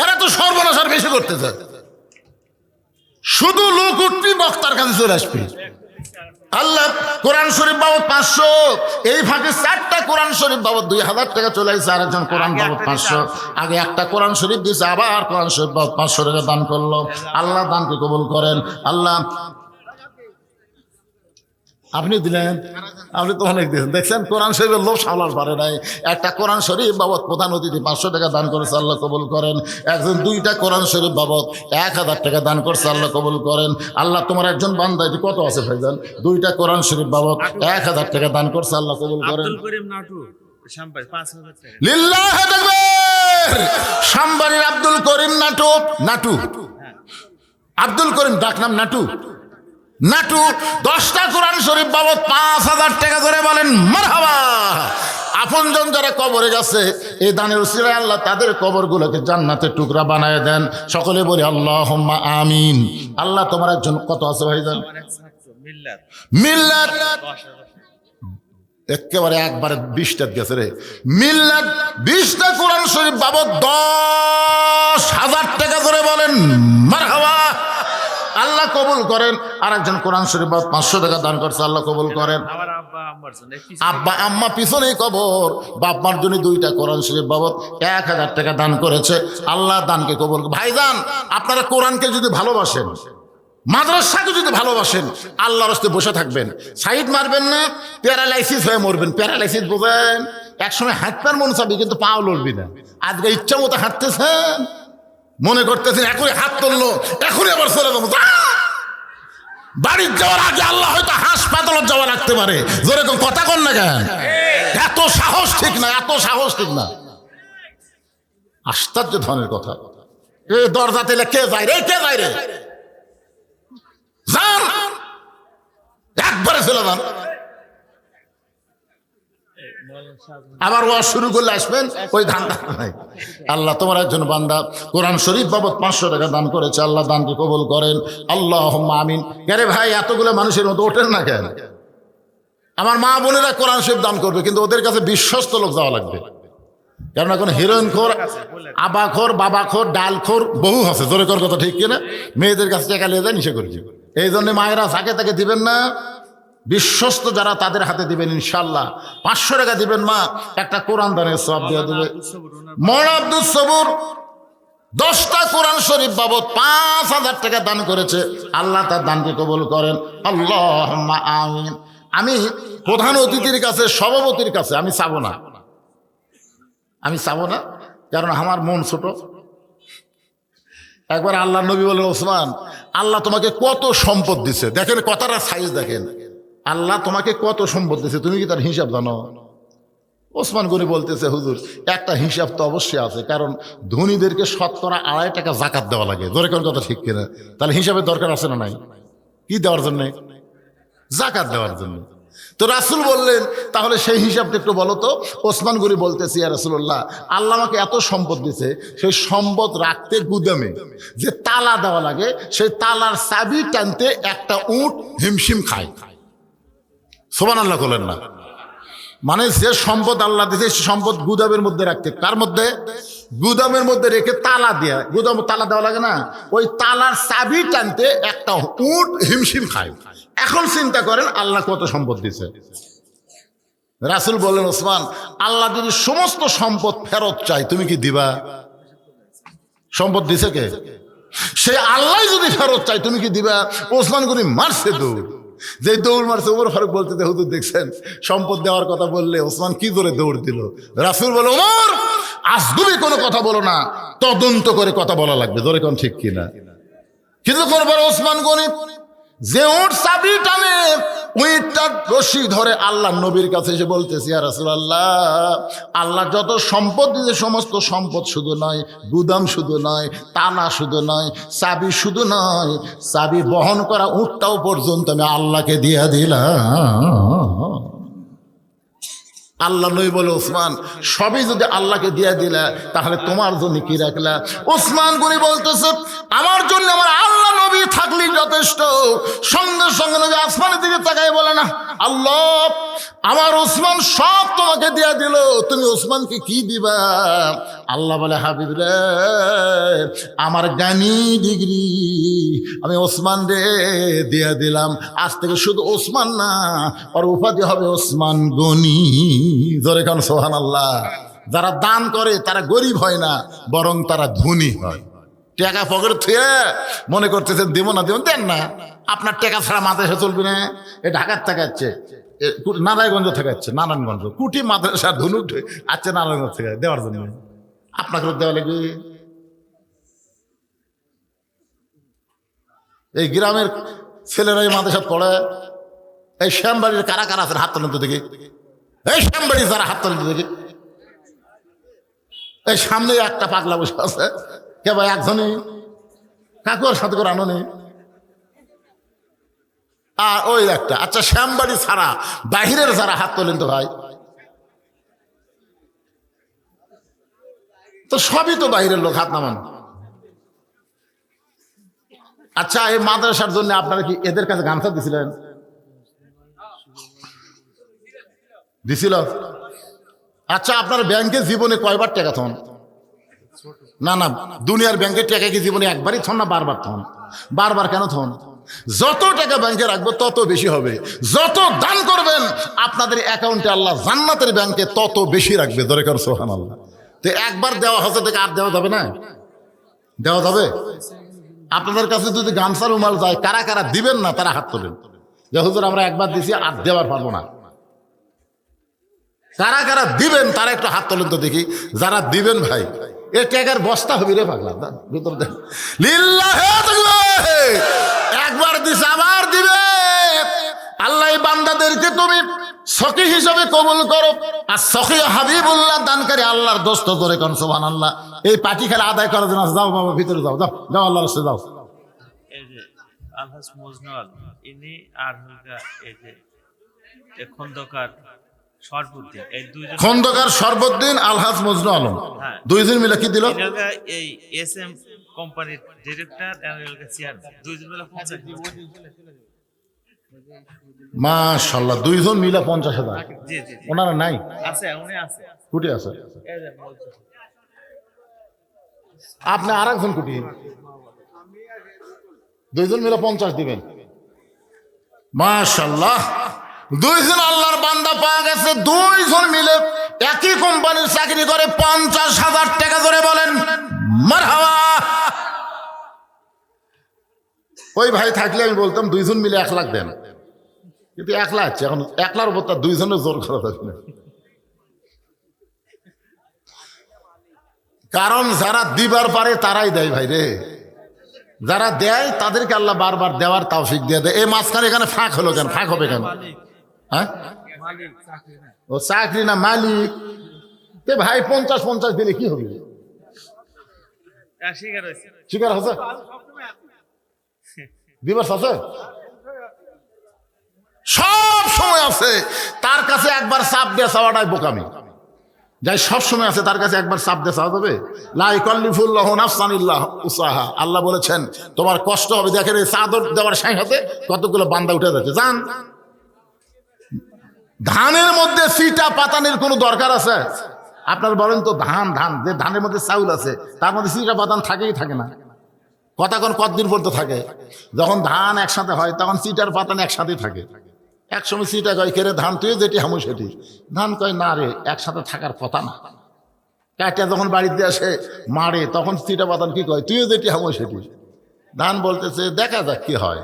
এরা তো সর্বনাশার বেশি করতেছে। শুধু লোক উঠবি বক্তার কাছে চলে আসবি, আল্লাহ কোরআন শরীফ বাবদ 500, এই ফাঁকে 4টা কোরআন শরীফ বাবদ 2000 টাকা চলে আসছে। আরেকজন কোরআন বাবদ 500, আগে একটা কোরআন শরীফ দিয়েছে, আবার কোরআন শরীফ বাবদ 500 টাকা দান করলো। আল্লাহ দানকে কবুল করেন। আল্লাহ আপনি দিলেন, আপনি তো অনেক দিয়েছেন, দেখছেন কোরআন শরীফের লোভ সামলার পারে নাই। একটা কোরআন শরীফ বাবদ প্রধান অতিথি 500 টাকা দান করেছে, আল্লাহ কবুল করেন। একজন 2টা কোরআন শরীফ বাবদ 1000 টাকা দান করছে, আল্লাহ কবুল করেন। আল্লাহ তোমার একজন বান্দা এটি কত আছে ভাইজান, 2টা কোরআন শরীফ বাবদ 1000 টাকা দান করছে, আল্লাহ কবুল করেন। লিল্লাহি তাকবীর। সাম্বাড়ির আব্দুল করিম নাটু, নাটু আব্দুল করিম ডাক নাম নাটু, নাটু 10টা কোরআন শরীফ বাবদ 5000 টাকা ধরে বলেন মারহাবা। আপনজন যারা কবরে গেছে এই দানের উসিলায় আল্লাহ তাদের কবরগুলোকে জান্নাতের টুকরা বানায় দেন। সকলে বলি আল্লাহুম্মা আমিন। আল্লাহ তোমার একজন কত আছে ভাইজান? মিল্লাত একেবারে একবারে 20টা গেছে রে। মিল্লাত 20টা কোরআন শরীফ বাবদ 10,000 টাকা ধরে বলেন মারহাবা। আল্লাহ কবুল করেন। আর একজন কোরআন শরীফ 500 টাকা দান করছে, আল্লাহ কবুল করেন। আব্বা আম্মা পিছনে কবর, বাপ মার জন্য 2টা কোরআন শরীফ বাবদ 1000 টাকা দান করেছে, আল্লাহ দানকে কবুল। ভাইজান আপনারা কোরআনকে যদি ভালোবাসেন, মাদ্রাসাকে যদি ভালোবাসেন, আল্লাহর রাস্তায় বসে থাকবেন, সাইড মারবেন না, প্যারালাইসিস হয়ে মরবেন। প্যারালাইসিস বোঝেন, একসময় হাঁটতার মন চাবি কিন্তু পাও লড়বি না। আজকে ইচ্ছা মতো হাঁটতেছেন, মনে করতেছেন এখনই হাত তুললো, এখনই আবার চলে যাবো। বাড়ির যাওয়ার আগে আল্লাহ হয়তো হাসপাতালে যাওয়া রাখতে পারে। জোরে কথা কন না কেন? এত সাহস ঠিক না, এত সাহস ঠিক না। আশ্চর্য ধরনের কথা। এ দরজা তেলে কে যায় রে, কে যায় রে? যান একবারে চলে যান। আবার ওয়াজ শুরু করলে আসবেন ওই ধান্দা নাই। আল্লাহ তোমার একজন বান্দা কোরআন শরীফ বাবদ 500 টাকা দান করেছে, আল্লাহ দানকে কবুল করেন। আল্লাহুম্মা আমিন। আরে ভাই এতগুলো মানুষের মতো ওঠেন না কেন? আমার মা বোনেরা কোরআন শরীফ দান করবে, কিন্তু ওদের কাছে বিশ্বস্ত লোক যাওয়া লাগবে। কারণ এখন হিরোইন খোর, আবাখোর, বাবাখোর, ডালখোর বহু আছে। জোরে কর কথা ঠিক কিনা? মেয়েদের কাছে টাকা নিয়ে যায় নিষে করেছি। এই জন্য মায়েরা যাকে তাকে দিবেন না, বিশ্বস্ত যারা তাদের হাতে দিবেন। ইনশাল্লাহ 500 টাকা দিবেন মা, একটা কোরআন দানের সওয়াব দিয়ে দেবে। মৌলানা আব্দুল সবুর 10টা কোরআন শরীফ বাবদ 5000 টাকা দান করেছে, আল্লাহ তার দানকে কবুল করেন। আল্লাহুম্মা আমিন। আমি প্রধান অতিথির কাছে, সভাপতির কাছে আমি চাবো না, আমি চাবো না, কারণ আমার মন ছোট। একবার আল্লাহ নবী বলেন, ওসমান আল্লাহ তোমাকে কত সম্পদ দিছে, দেখেন কথাটা সাইজ দেখেন, আল্লাহ তোমাকে কত সম্পদ দিছে, তুমি কি তার হিসাব জানো? ওসমান গনি বলতেছে, হুজুর একটা হিসাব তো অবশ্যই আছে, কারণ ধনীদেরকে 2.5 টাকা জাকাত দেওয়া লাগে। ধরে কোন কথা ঠিক কিনা? তাহলে হিসাবের দরকার আছে না নাই? কি দেওয়ার জন্য? জাকাত দেওয়ার জন্য। তো রাসূল বললেন, তাহলে সেই হিসাবটা একটু বলো তো। ওসমান গনি বলতেছি, ইয়া রাসূলুল্লাহ, আল্লাহ আমাকে এত সম্পদ দিছে, সেই সম্পদ রাখতে গুদামে যে তালা দেওয়া লাগে, সেই তালার চাবি টানতে একটা উট হিমশিম খায়। সুবহানাল্লাহ বলেন না? মানে যে সম্পদ আল্লাহ দিয়েছে সে সম্পদ গুদামের মধ্যে রাখতে, কার মধ্যে? গুদামের মধ্যে রেখে তালা দেয়া, গুদাম তালা দেওয়া লাগে না, ওই তালার চাবি টানতে একটা উট হিমশিম খায়। এখন চিন্তা করেন আল্লাহ কত সম্পদ দিছে। রাসূল বললেন, ওসমান, আল্লাহ যদি সমস্ত সম্পদ ফেরত চাই তুমি কি দিবা? সম্পদ দিছে কে? সে আল্লাহ যদি ফেরত চাই তুমি কি দিবা? ওসমান গনি মারছে দৌড়। যে দৌড় মারছে, ওমর ফারুক বলতে হুজুর দেখছেন সম্পদ দেওয়ার কথা বললে ওসমান কি করে দৌড় দিল। রাসূল বলে, ওমর আজগুবি কোনো কথা বলো না, তদন্ত করে কথা বলা লাগবে। ধরে কোন ঠিক কিনা? কিন্তু কোনবার ওসমান গনি যে ওর চাবি টানে ওইটার রশি ধরে আল্লাহ নবীর কাছে এসে বলতেছি, ইয়া রাসূলুল্লাহ, আল্লাহ যত সম্পদ দিয়েছে সমস্ত সম্পদ শুধু নয়, গুদাম শুধু নয়, তালা শুধু নয়, চাবি শুধু নয়, চাবি বহন করা উটটাও পর্যন্ত আমি আল্লাহকে দিয়ে দিলাম। আল্লাহ নবী বলে, ওসমান সবই যদি আল্লাহকে দিয়ে দিলা তাহলে তোমার জন্য কি রাখলা? ওসমান গনি বলতেছে, আমার জন্য আমার আল্লাহ নবী থাকলেই যথেষ্ট। সঙ্গে সঙ্গে নবী আসমানের দিকে তাকাই বলে, না আল্লাহ, আমার ওসমান সব তোমাকে দিয়ে দিল, তুমি ওসমানকে কি দিবা? আল্লাহ বলে, হাবিব রে, আমার জ্ঞানী ডিগ্রি আমি ওসমান রে দিয়ে দিলাম। আজ থেকে শুধু ওসমান না, আর উপাধি হবে ওসমান গনি। জোরে কান সুবহানাল্লাহ। যারা দান করে তারা গরিব হয় না, বরং তারা ধনী হয়। টাকা পকেটে থুয়ে মনে করতেছেন দেবো না, দেবেন, দেন না। আপনার টাকা ছাড়া মাদ্রাসা চলবে না। এ ঢাকার থেকে আসছে, নারায়ণগঞ্জ থেকে আসছে, নারায়ণগঞ্জ কুটি মাদ্রাসা ধনু আসছে নারায়ণগঞ্জ থেকে দেওয়ার জন্য। আপনাকে দেওয়া লাগবে। এই গ্রামের ছেলেরাই মাদ্রাসা পড়ে। এই শ্যামবাড়ির কারা কারা আছেন হাত তোলেন তো দেখি। এই শ্যামবাড়ি যারা হাত তোলেন তো দেখি। এই সামনে একটা পাগলা বসে আছে, কে ভাই? একজনই কাকুর সাথে করে আনো নেই। আর ওই একটা, আচ্ছা শ্যামবাড়ি ছাড়া বাহিরের যারা হাত তোলেন তো ভাই। তো সবই তো বাহিরের লোক, হাত নামান। আচ্ছা, এই মাদ্রাসার জন্য আপনারা কি এদের কাছে গামছা দিছিলেন? দিছিল? আচ্ছা, আপনার ব্যাংকে জীবনে কয়বার টাকা থন? না না, দুনিয়ার ব্যাংকের টাকা কি জীবনে একবারই থন না বারবার থন? বারবার কেন থন? যত টাকা ব্যাংকে রাখবো তত বেশি হবে। যত দান করবেন আপনাদের অ্যাকাউন্টে আল্লাহ জান্নাতের ব্যাংকে তত বেশি রাখবে। দরকার সুবহানাল্লাহ। তো একবার দেওয়া হচ্ছে থেকে আর দেওয়া যাবে না? দেওয়া যাবে? আপনাদের কাছে যদি গামছা রুমাল যায়, কারা কারা দিবেন না তারা হাত তোলেন যে হুজুর আমরা একবার দিছি আর দেওয়ার পারবো না। কারা কারা দিবেন তারা একটু হাত তোলেন তো দেখি। যারা দিবেন ভাই, এ টাকার বস্তা হবি রে পাগলা, ভিতর দেন। লিল্লাহে তাকবীর। একবার দিছে আবার দিবে। আল্লাহ বান্দাদেরকে তুমি সখী হিসাবে কবুল করো। আর সখী হাবিবুল্লাহ দানকারী আল্লাহর দোস্ত। ধরে কোন সুবহানাল্লাহ। এই পাটি খেলা আদায় করার জন্য যাও বাবা, ভিতরে যাও, যাও যাও, আল্লাহর রাস্তায় যাও। এই যে আলহাজ মজনুল ইনি আর এই যে খন্দকার সরবুদ্দিন, এই দুইজন খন্দকার সরবুদ্দিন, আলহাজ মজনু আলম, দুইজন মিলে কি দিল? এই এসএম কোম্পানির ডিরেক্টর এন্ড চেয়ারম্যান, দুইজন মিলে 50,000। মাশাআল্লাহ, দুইজন মিলে 50,000। জি জি, ওনারা নাই? আছে, উনি আছে। কুটি আছে? এই যে মজনু। আপনি আর একজন কুটি, দুইজন মিলে 50 দিবেন। মাশাআল্লাহ, দুইজন আল্লাহর বান্দা পাওয়া গেছে। দুইজন মিলে একই কোম্পানির চাকরি করে 50,000 টাকা। ধরে বলেন মারহাবা। ওই ভাই থাকলে আমি বলতাম দুইজন মিলে 1 লাখ দেন, কিন্তু 1 লাখ আছে। এখন 1 লাখের উপর তার দুইজনের জোর করা যাবে না। কারণ যারা দিবার পারে তারাই দেয় ভাই রে। যারা দেয় তাদেরকে আল্লাহ বারবার দেওয়ার তৌফিক দিয়ে দেয়। এই মাঝখানে এখানে ফাঁক হলো কেন? ফাঁক হবে কেন? হ্যাঁ, ও চাকরি না মালিক। তে ভাই 50-50 দিলে কি হবে? শিকার আছে, দিবস আছে, সব সময় আছে। তার কাছে একবার চাপ দিয়ে চাওয়াটাই বোকামি। যাই সব সময় আছে তার কাছে একবার চাপ দিয়ে চাওয়া যাবে? লা ইকাল্লিফুল্লাহু নাফসান ইল্লা উসাহা। আল্লাহ বলেছেন তোমার কষ্ট হবে। দেখেন এই চাদর দেওয়ার সাথে কতগুলো বান্দা উঠে যাচ্ছে। যান, ধানের মধ্যে সিটা পাতানের কোনো দরকার আছে? আপনার বলেন তো, ধান ধান যে ধানের মধ্যে চাউল আছে তার মধ্যে সিটা পাতান থাকেই থাকে না? কথা কোন কতদিন পর্যন্ত থাকে? যখন ধান একসাথে হয় তখন সিটার পাতান একসাথেই থাকে। একসময় সিটা কয় কেরে ধান তুই যেটি হামু সেটি, ধান কয় না রে, একসাথে থাকার কথা না। কাটিয়া যখন বাড়িতে আসে মারে, তখন সিটা পাতান কি কয় তুইও যেটি হামু সেটি। ধান বলতেছে দেখা যাক কি হয়।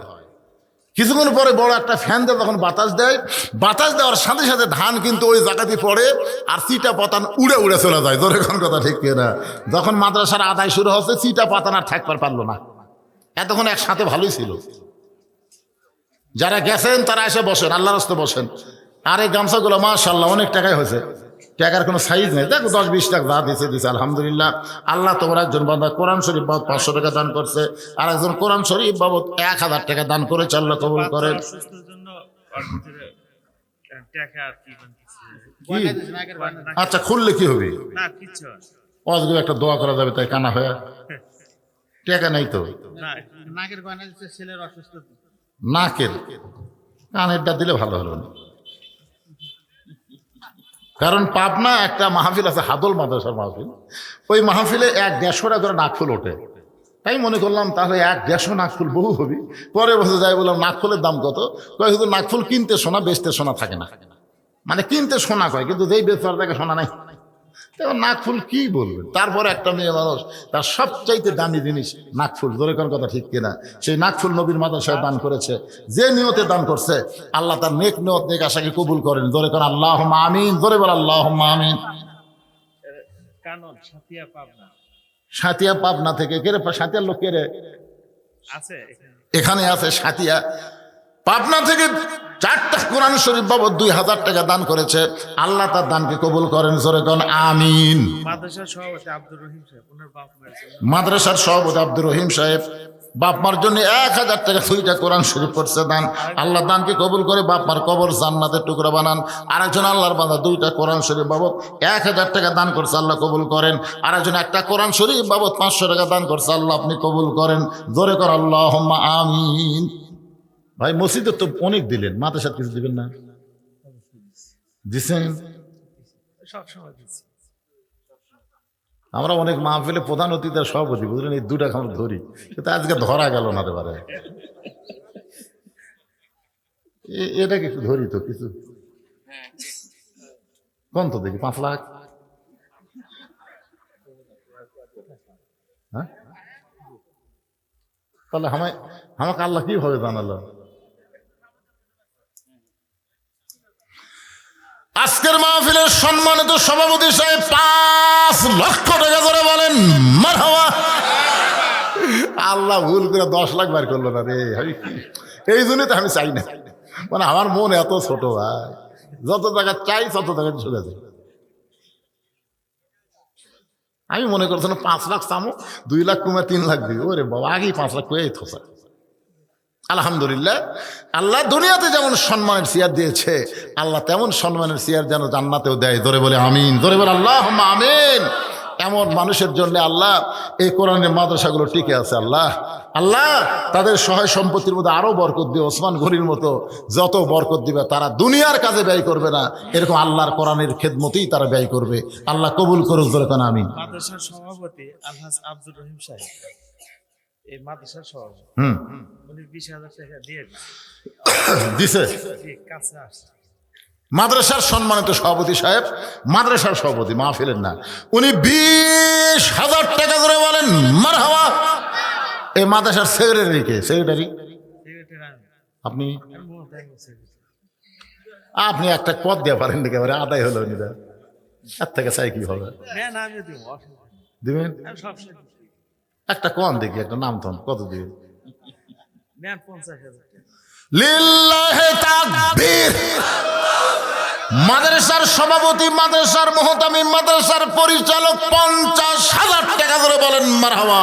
কিছুক্ষণ পরে বড় একটা ফ্যান দিয়ে তখন বাতাস দেয়, বাতাস দেওয়ার সাথে সাথে ধান কিন্তু ওই জায়গাতে পড়ে আর চিটা পাতান উড়ে উড়ে চলে যায়। ধরে কোন কথা ঠিক কিনা? যখন মাদ্রাসার আদায় শুরু হচ্ছে চিটা পাতান আর থাকবার পারলো না। এতক্ষণ একসাথে ভালোই ছিল। যারা গেছেন তারা এসে বসেন, আল্লাহর রাস্তায় বসেন। আর এই গামছাগুলো মাশাআল্লাহ অনেক টাকাই হয়েছে, টাকার কোনো সাইজ নেই। দেখো 10-20 টাকা যা দিছে আলহামদুলিল্লাহ। আল্লাহ তোমার একজন বান্দা কোরআন শরীফ বাবদ 500 টাকা দান করছে, আর একজন কোরআন শরীফ বাবদ 1000 টাকা দান করেছে। আল্লাহ কবুল করেন। সুস্থের জন্য ওর ভিতরে টাকা আর কি আচ্ছা খুললে কি হবে? না কিছু অজগর একটা দোয়া করা যাবে তাই কানা হয়ে, টাকা নাই তো। না, নাকের গয়না দিচ্ছে ছেলের অসুস্থ। নাকের কানেরটা দিলে ভালো হলো না। কারণ পাবনা একটা মাহফিল আছে, হাদল মাদ্রাসার মাহফিল। ওই মাহফিলে 150 টাকা করে নাকফুল ওঠে। তাই মনে করলাম তাহলে 150 নাকফুল বহু হবে। পরে বসে যাই বললাম নাকফুলের দাম কত? কয় শুধু নাকফুল কিনতে সোনা, বেচতে সোনা থাকে না। মানে কিনতে সোনা কয়, কিন্তু যেই বেচবার থাকে সোনা নাই। তখন নাকফুল কি বলবেন? তারপরে একটা মেয়ে মানুষ তার সবচাইতে দামি জিনিস নাকফুল। ধরে কোন কথা ঠিক কিনা? সেই নাকফুল নবীর মাদ্রাসায় দান করেছে। যে নিয়তে দান করছে আল্লাহ তার নেক নিয়ত নেক আশাকে কবুল করেন। ধরে কোন আল্লাহুম্মা আমিন। ধরে বল আল্লাহুম্মা আমিন। কানন সাতিয়া পাবনা সাতিয়া পাবনা থেকে কে রে? সাতিয়ার লোক কে রে? আছে এখানে আছে সাতিয়া। পাবনা থেকে 4টা কোরআন শরীফ বাবদ 2000 টাকা দান করেছে। আল্লাহ তার দানকে কবুল করেন। জোরে কোন আমিন। মাদ্রাসার সভাপতি আব্দুর রহিম সাহেব, ওনার বাপ মায়ের মাদ্রাসার সভাপতি আব্দুর রহিম সাহেব বাপ মার জন্য 1000 টাকা 2টা কোরআন শরীফ করছে দান। আল্লাহ দানকে কবুল করে বাপ মার কবর জান্নাতের টুকরা বানান। আরেকজন আল্লাহর বান্দা 2টা কোরআন শরীফ বাবদ 1000 টাকা দান করছে, আল্লাহ কবুল করেন। আরেকজন একটা কোরআন শরীফ বাবদ 500 টাকা দান করছে, আল্লাহ আপনি কবুল করেন। জোরে কর আল্লাহুম্মা আমিন। ভাই মসজিদে তো অনেক দিলেন, মাদ্রাসার কিছু দিবেন না? দিছেন? সব সময় দিচ্ছি। আমরা অনেক মাহফিলে প্রধান অতিথির সভাপতি, বুঝলেন? এই 2টা আমরা ধরি, কিন্তু আজকে ধরা গেল না রে বারে। এটাকে একটু ধরি তো কিছু কোন তো দেখি 5 লাখ। হ্যাঁ তাহলে আমাকে আল্লাহ কিভাবে জানালো? আজকের মাহফিলের সম্মানিত সভাপতি সাহেব 5 লক্ষ টাকা করে বলেন মারহাবা। আল্লাহ ভুল করে 10 লাখ বার করলো না রে। এই জন্যই তো আমি চাই না, মানে আমার মন এত ছোট ভাই, যত টাকা চাই তত টাকা চলে যায়। আমি মনে করছিলাম 5 লাখ চামো, 2 লাখ কমে 3 লাখ দিই। ওরে বাবা, আগেই 5 লাখ কয়ে থোসা। আলহামদুলিল্লাহ, আল্লাহ দুনিয়াতে যেমন সম্মানের চেয়ার দিয়েছে, আল্লাহ তেমন সম্মানের চেয়ার যেন জান্নাতেও দেয়। ধরে বলে আমিন। ধরে বলে আল্লাহুম্মা আমিন। এমন মানুষের জন্য আল্লাহ এই কোরআনের মাদ্রাসাগুলো টিকে আছে। আল্লাহ তাদের সহায় সম্পত্তির মধ্যে আরো বরকত দিয়ে ওসমান গনির মতো যত বরকত দিবে, তারা দুনিয়ার কাজে ব্যয় করবে না, এরকম আল্লাহর কোরআনের খেদমতেই তারা ব্যয় করবে। আল্লাহ কবুল করুক। ধরে কেন আমিন। মাদ্রাসার সভাপতি আলহাজ আব্দুর রহিম সাহেব, এই মাদ্রাসার সভাপতি, উনি 20,000 টাকা দিয়ে দিছে। কাছে আসছে। মাদ্রাসার সম্মানিত সভাপতি সাহেব, মাদ্রাসার সভাপতি, মাহফিলের না, উনি 20,000 টাকা করে বলেন মারহাবা। এই মাদ্রাসার সেক্রেটারি আপনি আপনি একটা পদ দিয়ে পারেন নাকি? এবারে আদায় হলো নিদা, এর থেকে চাই কি হবে? দিবেন একটা কোন দেখি, একটা নাম থন কত দিবেন? লিল্লাহি তাকবীর। মাদ্রাসার সভাপতি, মাদ্রাসার মুহতামিম, মাদ্রাসার পরিচালক 50,000 টাকা করে বলেন মারহাবা।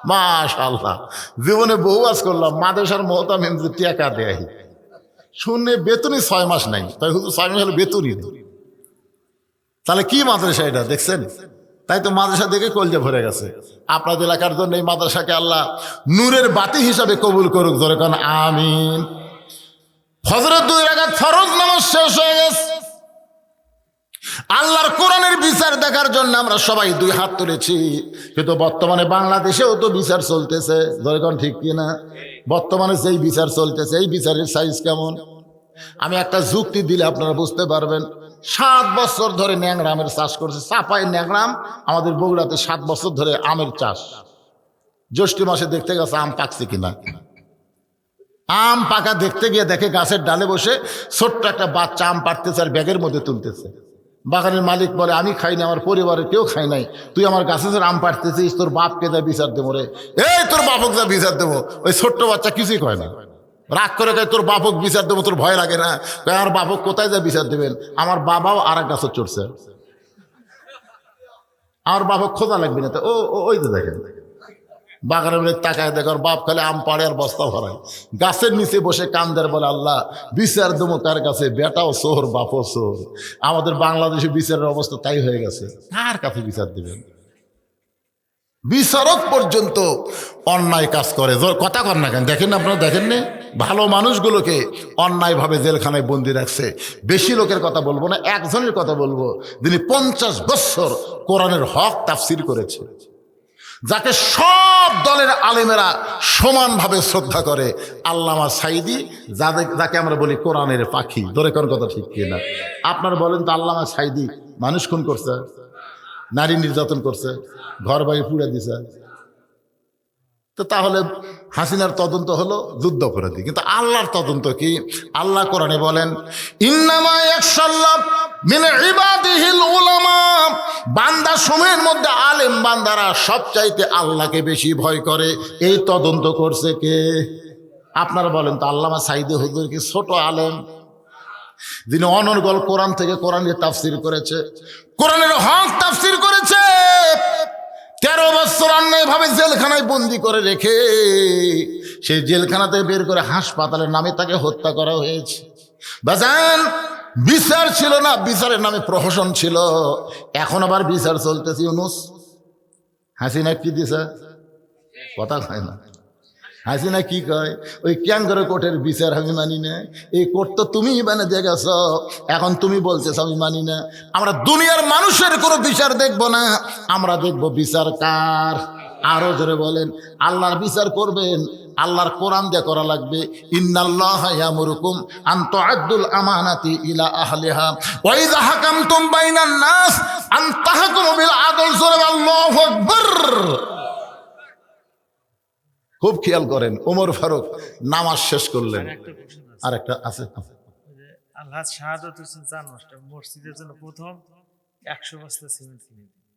মাশাআল্লাহ। জীবনে বহু আজ করলাম, মাদ্রাসার মুহতামিম যে টাকা দেয় শুনে বেতনই 6 মাস নাই, তাই হুজুর 6 মাস হলে বেতনই নেই। তাহলে কি মাদ্রাসা এটা দেখছেন? তাই তো মাদ্রাসা দেখে কলজে ভরে গেছে। আপনাদের এলাকার জন্য এই মাদ্রাসাকে আল্লাহ নূরের বাতি হিসাবে কবুল করুক। ধরে কান আমিন। ফজরের 2 রাকাত ফরজ নামাজ শেষ হয়ে গেছে। আল্লাহর কোরআনের বিচার বিচার দেখার জন্য আমরা সবাই দুই হাত তুলেছি, কিন্তু বর্তমানে বাংলাদেশেও তো বিচার চলতেছে, যেরকম ঠিক কিনা? বর্তমানে যেই বিচার চলতেছে এই বিচারের সাইজ কেমন? আমি একটা যুক্তি দিলে আপনারা বুঝতে পারবেন। 7 বছর ধরে ন্যাংরা আমের চাষ করছে, চাপাই ন্যাংরাম আমাদের বগুড়াতে 7 বছর ধরে আমের চাষ। জ্যৈষ্ঠ মাসে দেখতে গেছে আম পাকছে কিনা, আম পাকা দেখতে গিয়ে দেখে গাছের ডালে বসে ছোট্ট একটা বাচ্চা আম পাড়তেছে আর ব্যাগের মধ্যে তুলতেছে। বাগানের মালিক বলে, আমি খাই না, আমার পরিবারের কেউ খাই নাই, তুই আমার গাছে যে আম পাড়তেছিস, তোর বাপকে যা বিচার দেবো রে। এই তোর বাপক যা বিচার দেবো। ওই ছোট্ট বাচ্চা কিছুই কয় না, রাগ করে কয় তোর বাপক বিচার দেবো, তোর ভয় লাগে না? কয় আমার বাপক কোথায় যা বিচার দেবেন, আমার বাবাও আর এক গাছে চড়ছে, আমার বাপক খোঁজা লাগবে না। তো ওই তো দেখেন বাগানের মধ্যে তাকায় দেখো বাপ খালে আম পাড়ে আর বস্তা ভরায়, গাছের নিচে বসে কান্দের বলে আল্লাহ বিচার দেবো কার কাছে, বেটাও সোর বাপও সোর। আমাদের বাংলাদেশে বিচারের অবস্থা তাই হয়ে গেছে, কার কাছে বিচার দেবেন? বিচারক পর্যন্ত অন্যায় কাজ করে, কথা কর না কেন? দেখেন আপনারা, দেখেন না ভালো মানুষগুলোকে অন্যায়ভাবে জেলখানায় বন্দি রাখছে। বেশি লোকের কথা বলবো না, একজনের কথা বলবো, যিনি 50 বছর কোরআনের হক তাফসির করেছে, যাকে সব দলের আলেমেরা সমানভাবে শ্রদ্ধা করে, আল্লামা সাঈদী, যাকে আমরা বলি কোরআনের পাখি। ধরে কোন কথা ঠিক কিনা? আপনারা বলেন তো, আল্লামা সাঈদী মানুষ খুন করছে, নারী নির্যাতন করছে, ঘর বাড়ি পুড়ে দিছে, তো তাহলে হাসিনার তদন্ত হলো যুদ্ধ অপরাধী, কিন্তু আল্লাহর তদন্ত কি? আল্লাহ কোরআনে বলেন, ইন্নামা ইয়াখশাল্লাহ মিন ইবাদিহিল উলামা, বান্দা সমূহের মধ্যে আলেম বান্দারা সবচাইতে আল্লাহকে বেশি ভয় করে। এই তদন্ত করছে কে? আপনারা বলেন তো, আল্লামা সাঈদী হুজুর কি ছোট আলেম, যিনি অনর্গল কোরআন থেকে কোরআনের তাফসির করেছে, কোরআনের হক তাফসির করেছে, 13 বছর অন্যায়ভাবে জেলখানায় বন্দি করে রেখে সেই জেলখানাতে বের করে হাসপাতালের নামে তাকে হত্যা করা হয়েছে। বাজান, বিচার ছিল না, বিচারের নামে প্রহসন ছিল। এখন আবার বিচার চলতেছে। ইউনূস হাসিনা কি দিছে? কথা কয় না। হাসিনা কি কয়? ওই ক্যাঙ্গারু কোর্টের বিচার আমি মানি না, এই কোর্ট তো তুমি বানিয়ে দিয়ে গেছ, এখন তুমি বলতেছ আমি মানি না। আমরা দুনিয়ার মানুষের কোনো বিচার দেখব না, আমরা দেখব বিচার কার। আরো জোরে বলেন, আল্লাহর বিচার করবেন, আল্লাহর কোরআন দিয়ে করা লাগবে। ইন্নাল্লাহা ইয়ামুরুকুম আন তুআদ্দুল আমানাতি ইলা আহলিহা ওয়া ইযা হাকামতুম বাইনান নাস আন তাহকুমু বিল আদল। জোরে আল্লাহু আকবার। খুব খেয়াল করেন, ওমর ফারুক নামাজ শেষ করলেন। আর একটা আছে, আল্লাহ শাহাদাত হোসেন চান মাস্টার মসজিদের জন্য প্রথম 100 বস্তা সিমেন্ট কিনে দিলেন।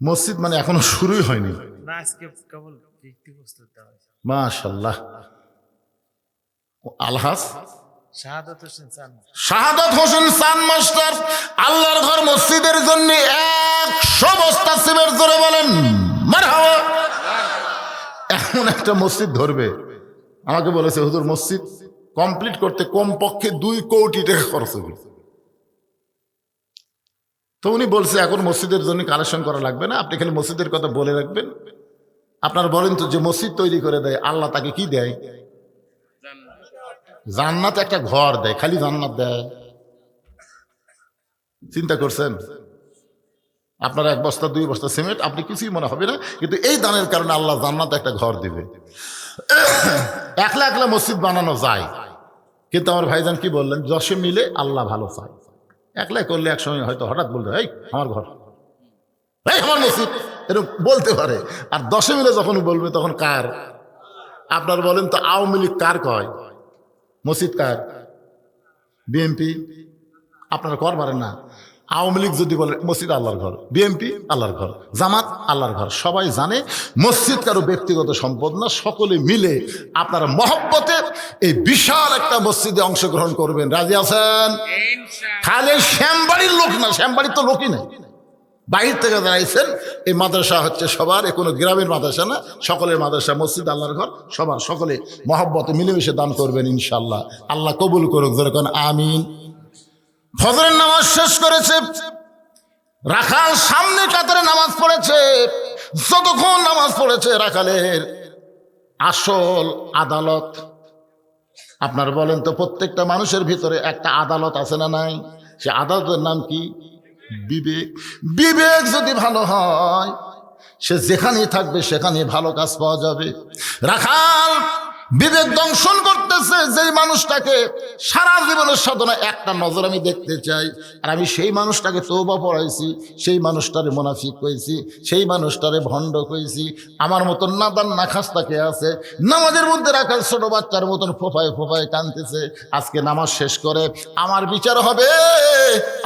মসজিদ মানে এখনো শুরুই হয়নি না, আজকে কেবল ভিত্তি প্রস্তুত দেওয়া হয়েছে। মাশাআল্লাহ। আলহাজ শাহাদাত হোসেন চান মাস্টার, শাহাদাত হোসেন চান মাস্টার আল্লাহর ঘর মসজিদের জন্য 100 বস্তা সিমেন্ট। ধরে বলেন মারহাবা। এমন একটা মসজিদ ধরবে, আমাকে বলেছে হুজুর মসজিদ কমপ্লিট করতে কমপক্ষে 2 কোটি টাকা খরচ হবে। তো উনি বলছে এখন মসজিদের জন্য কালেকশন করা লাগবে না, আপনি খালি মসজিদের কথা বলে রাখবেন। আপনারা বলেন তো, যে মসজিদ তৈরি করে দেয় আল্লাহ তাকে কি দেয়? জান্নাত একটা ঘর দেয়, খালি জান্নাত দেয়? চিন্তা করছেন? আপনার 1 বস্তা 2 বস্তা সিমেন্ট আপনি কিছুই মনে হবে না, কিন্তু এই দানের কারণে আল্লাহ জান্নাতে একটা ঘর দিবে। একলা একলা মসজিদ বানানো যায়, কিন্তু আমার ভাইজান কি বললেন, 10 মিলে আল্লাহ ভালো চায়। একলাই করলে একসময় হয়তো হঠাৎ বলতে, এই আমার ঘর, এই আমার মসজিদ, এরকম বলতে পারে। আর 10 মিলে যখন বলবে তখন কার? আপনার বলেন তো, আওয়ামী লীগ কার কয়? মসজিদ কার? বিএনপি? আপনারা কর পারেন না। আওয়ামী লীগ যদি বলে মসজিদ আল্লাহর ঘর, বিএনপি আল্লাহর ঘর, জামাত আল্লাহর ঘর, সবাই জানে মসজিদ কারো ব্যক্তিগত সম্পদ না। সকলে মিলে আপনারা মহব্বতে এই বিশাল একটা মসজিদে অংশগ্রহণ করবেন। রাজি আছেন? খালি শ্যামবাড়ির লোক না, শ্যামবাড়ির তো লোকই নেই, বাহির থেকে দাঁড়াইছেন। এই মাদ্রাসা হচ্ছে সবার, এ কোনো গ্রামের মাদ্রাসা না, সকলের মাদ্রাসা, মসজিদ আল্লাহর ঘর, সবার সকলে মহব্বতে মিলেমিশে দান করবেন ইনশাল্লাহ। আল্লাহ কবুল করুক, যেরকম আমিন। ফজরের নামাজ শেষ করেছে, রাখাল সামনে কাতারে নামাজ পড়েছে। যতক্ষণ নামাজ পড়েছে, রাখালের আসল আদালত, আপনার বলেন তো, প্রত্যেকটা মানুষের ভিতরে একটা আদালত আছে না নাই? সে আদালতের নাম কি? বিবেক, বিবেক যদি ভালো হয় সে যেখানেই থাকবে সেখানে ভালো কাজ পাওয়া যাবে। রাখাল বিবেক দংশন করতেছে যেই মানুষটাকে সারা জীবনের সাধনা একটা নজর আমি দেখতে চাই, আর আমি সেই মানুষটাকে তওবা পড়াইছি, সেই মানুষটারে মুনাফিক কইছি, সেই মানুষটারে ভণ্ড কইছি। আমার মতন নাদান নাখাস্তাকে আছে নামাজের মধ্যে রাখাল ছোট বাচ্চার মতন ফোফায় ফোফায় কাঁদতেছে। আজকে নামাজ শেষ করে আমার বিচার হবে,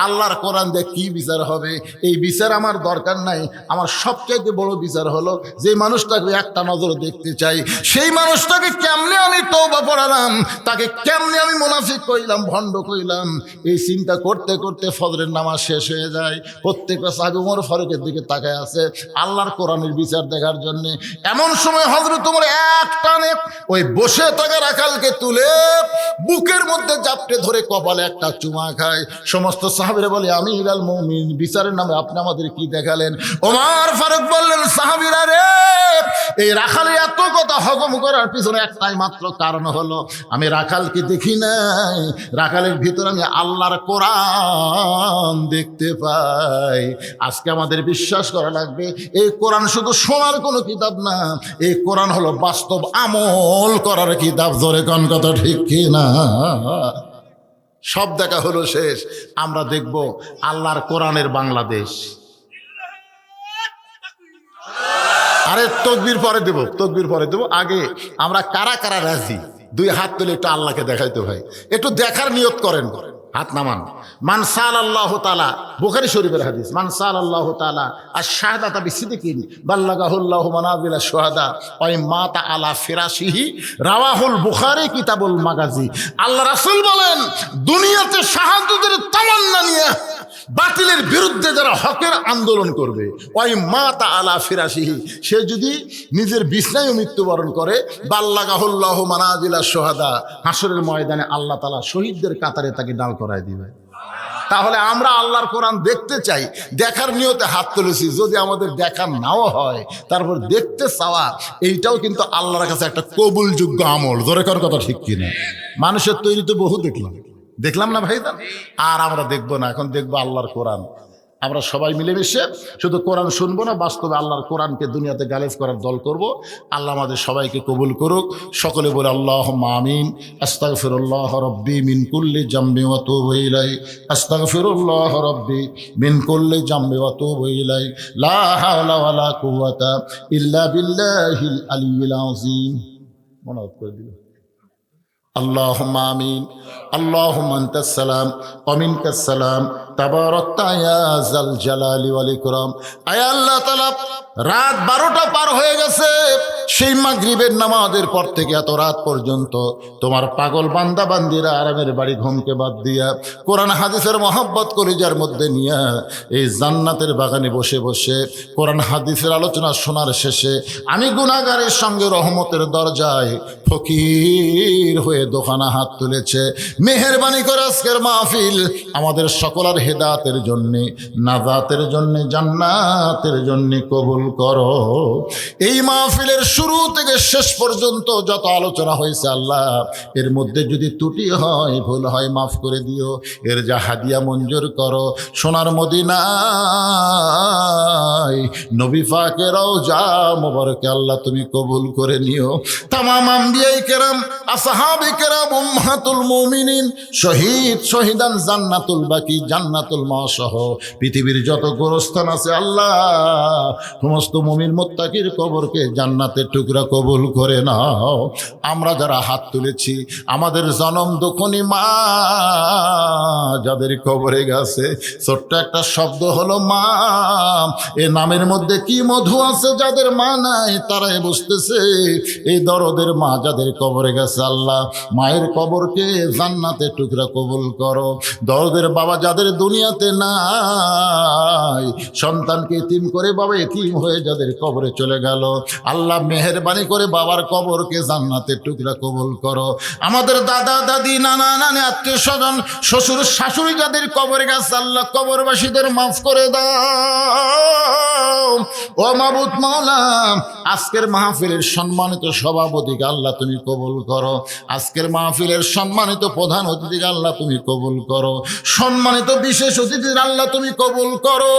আল্লাহর কোরআন দিয়ে কি বিচার হবে? এই বিচার আমার দরকার নাই। আমার সবচাইতে বড় বিচার হলো যে মানুষটাকে একটা নজর দেখতে চাই, সেই মানুষটাকে কেমনে আমি তওবা পড়ালাম, তাকে কেমনে আমি মুনাফিক কইলাম, ভণ্ড কইলাম। এই চিন্তা করতে করতে ফজরের নামাজ শেষ হয়ে যায়। প্রত্যেকটা সাহাবী ওমর ফারুকের দিকে তাকায় আছে আল্লাহর কোরআনের বিচার দেখার জন্য। এমন সময় হযরত ওমর এক টানে ওই বসে থাকা রাখালকে তুলে বুকের মধ্যে জাপটে ধরে কপালে একটা চুমা খায়। সমস্ত সাহাবীরা বলে আমিরুল মুমিনিন, বিচারের নামে আপনি আমাদের কি দেখালেন? ওমর ফারুক বললেন, সাহাবীরা রে, এই রাখালের এত কথা হজম করার পিছনে একটাই মাত্র কারণ হলো আমি রাখালকে দেখি নাই, রাখালের ভিতরে আমি আল্লাহর কোরআন দেখতে পাই। আজকে আমাদের বিশ্বাস করা লাগবে এই কোরআন শুধু শোনার কোনো কিতাব না, এই কোরআন হলো বাস্তব আমল করার কিতাব। জোরে কোন কথা ঠিক কি না? সব দেখা হলো শেষ, আমরা দেখব আল্লাহর কোরআনের বাংলাদেশ। আরে তকবীর পরে দেব, তকবীর পরে দেব। আগে আমরা কারা কারা রাজি দুই হাত তুলে একটু আল্লাহকে দেখাইতে ভাই, একটু দেখার নিয়ত করেন, হাত নামান। মান সাআলাল্লাহু তাআলা, বুখারী শরীফের হাদিস, মান সাআলাল্লাহু তাআলা আশ-শাহাদাতা বিসিদকিন বাল্লাগাহুল্লাহু মানাজিলা শুহাদা ওয়া মাতা আলা ফিরাশিহি, রাওয়াহুল বুখারী কিতাবুল মাগাজি। আল্লাহ রাসূল বলেন, দুনিয়াতে শাহাদাতের তামান্না নিয়ে বাতিলের বিরুদ্ধে যারা হকের আন্দোলন করবে, ওই মাতা আলা ফিরাশিহি, সে যদি নিজের বিছনায় মৃত্যুবরণ করে, বাল্লাগাহুল্লাহু মানাজিলা শুহাদা, হাসরের ময়দানে আল্লাহ তাআলা শহীদদের কাতারে তাকে দাঁড় করায় দিবে। তাহলে আমরা আল্লাহর কোরআন দেখতে চাই, দেখার নিয়তে হাত তুলেছি। যদি আমাদের দেখা নাও হয়, তারপর দেখতে চাওয়া, এইটাও কিন্তু আল্লাহর কাছে একটা কবুলযোগ্য আমল। জোরে কর কথা ঠিক কিনা? মানুষের তৈরি তো বহু দেখলাম না ভাইজান? আর আমরা দেখবো না, এখন দেখবো আল্লাহর কোরআন। আমরা সবাই মিলেমিশে শুধু কোরআন শুনবো না, বাস্তবে আল্লাহর কোরআনকে দুনিয়াতে গালিব করার দল করব। আল্লাহ আমাদের সবাইকে কবুল করুক। সকলে বলে আল্লাহুম্মা আমিন। আস্তাগফিরুল্লাহ রাব্বি মিন কুল্লি জামবি ওয়া তুবু ইলাইহি, আস্তাগফিরুল্লাহ রাব্বি মিন কুল্লি জামবি ওয়া তুবু ইলাইহি, লা হাওলা ওয়া লা কুওয়াতা ইল্লা বিল্লাহিল আলিয়্যিল আযীম। মনে করে দিল আল্লাহুম্মা আমিন। আল্লাহুম্মা আনতাস সালাম ওয়া মিনকাস সালাম, তাবারাকতা ইয়া যাল জালালি ওয়াল ইকরাম। আয় আল্লাহ তাআলা, রাত 12টা পার হয়ে গেছে, সেই মাগরিবের নামাজের পর থেকে এত রাত পর্যন্ত তোমার পাগল বান্দা বান্দিরা আরামের বাড়ি ঘুমকে বাদ দিয়া কোরআন হাদিসের মহব্বত কলিজার মধ্যে নিয়া এই জান্নাতের বাগানে বসে বসে কোরআন হাদিসের আলোচনা শোনার শেষে আমি গুনাহগারের সঙ্গে রহমতের দরজায় ফকির হয়ে দোকানা হাত তুলেছে। মেহেরবানি করে আজকের মাহফিল আমাদের সকলের হেদায়েতের জন্যে, নাজাতের জন্যে, জান্নাতের জন্যে কবুল করো। এই মাহফিলের শুরু থেকে শেষ পর্যন্ত যত আলোচনা হয়েছে আল্লাহ, এর মধ্যে যদি ত্রুটি হয়, ভুল হয়, মাফ করে দিও। এর যা হাদিয়া মঞ্জুর করো। সোনার মদিনায় নবী পাকের রওজা মোবারকে আল্লাহ তুমি কবুল করে নিও। তামাম আম্বিয়ায়ে কেরাম, আসহাবে কেরাম, উম্মাহাতুল মুমিনিন, শহীদ শহীদান, জান্নাতুল বাকি, জান্নাতুল মাসহ পৃথিবীর যত গোরস্থান আছে আল্লাহ, সমস্ত মুমিন মুত্তাকির কবরকে জান্নাতের টুকরা কবুল করে নাও। আমরা যারা হাত তুলেছি, আমাদের জনম দুঃখনী মা যাদের কবরে গেছে, ছোট্ট একটা শব্দ হলো মা। এ নামের মধ্যে কি মধু আছে, যাদের মা নাই তারাই বুঝতেছে। এই দরদের মা যাদের কবরে গেছে আল্লাহ, মায়ের কবরকে জান্নাতের টুকরা কবুল করো। দরদের বাবা যাদের দুনিয়াতে নাই, সন্তানকে এতিম করে বাবা এতিম হয়ে যাদের কবরে চলে গেল, আল্লাহ মেহেরবানি করে বাবার কবরকে জান্নাতের টুকরা কবুল করো। আমাদের দাদা দাদি, নানা নানি, আত্মীয় স্বজন, শ্বশুর শাশুড়ি শাশুড়ি যাদের কবরে গেছে আল্লাহ কবরবাসীদের মাফ করে দাও। ও মাবুদ মাওলা, আজকের মাহফিলের সম্মানিত সভাপতিকে আল্লাহ তুমি কবুল করো। আজকের মাহফিলের সম্মানিত প্রধান অতিথিকে আল্লাহ তুমি কবুল করো। সম্মানিত বিশেষ অতিথির আল্লাহ তুমি কবুল করো।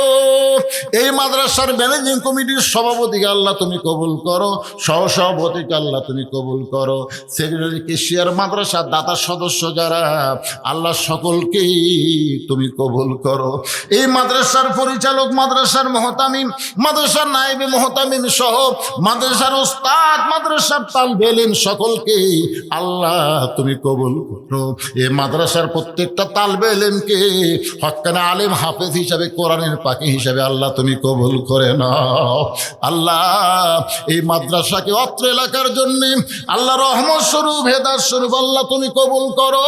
এই মাদ্রাসার ম্যানেজিং কমিটির সভাপতিকে আল্লাহ তুমি কবুল করো। সহসভাপতিকে আল্লাহ তুমি কবুল করো। সেক্রেটারি, কেশিয়ার, মাদ্রাসার দাতা সদস্য যারা আল্লাহ সকলকেই তুমি কবুল করো। এই মাদ্রাসার পরিচালক, মাদ্রাসার মুহতামিম, মাদ্রাসার নায়েবে মুহতামিম সহ মাদ্রাসার উস্তাদ, মাদ্রাসার তালবে ইলম সকলকে আল্লাহ তুমি কবুল করো। এই মাদ্রাসার প্রত্যেকটা তালবে ইলমকে হক্কানা আলেম হাফেজ হিসাবে, কোরআনের পাখি হিসাবে আল্লাহ তুমি কবুল করে নাও। আল্লাহ এই মাদ্রাসাকে অত্র এলাকার জন্য আল্লাহ রহমত স্বরূপ, হেদায়েত স্বরূপ আল্লাহ তুমি কবুল করো।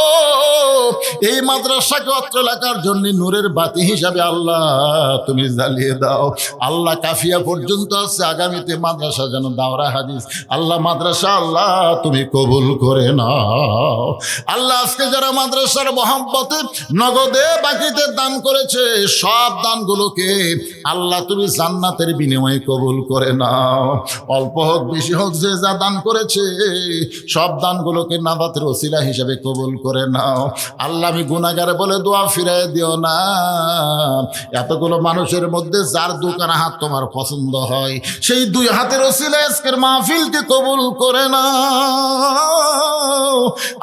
এই মাদ্রাসাকে অত্র এলাকার জন্য নূরের বাতি হিসাবে আল্লাহ তুমি জ্বালিয়ে দাও। আল্লাহ কাফিয়া পর্যন্ত আছে, আগামীতে মাদ্রাসা যেন দাওরা হাদিস আল্লাহ মাদ্রাসা আল্লাহ তুমি কবুল করে নাও। আল্লাহ আজকে যারা মাদ্রাসার মহব্বতে নগদে বাকিতে দান করেছে সব দানগুলোকে আল্লাহ তুমি জান্নাতের বিনিময়ে কবুল করে নাও। অল্প হোক বেশি হোক যে যা দান করেছে সব দানগুলোকে নাজাতের ওসিলা হিসেবে কবুল করে নাও। আল্লাহ আমি গুনাহগার বলে দোয়া ফিরাই দিও না। এতগুলো মানুষের মধ্যে যার দোকান হাত তোমার পছন্দ হয় সেই দুই হাতের ওসিলা আজকের মাহফিলকে কবুল করে নাও।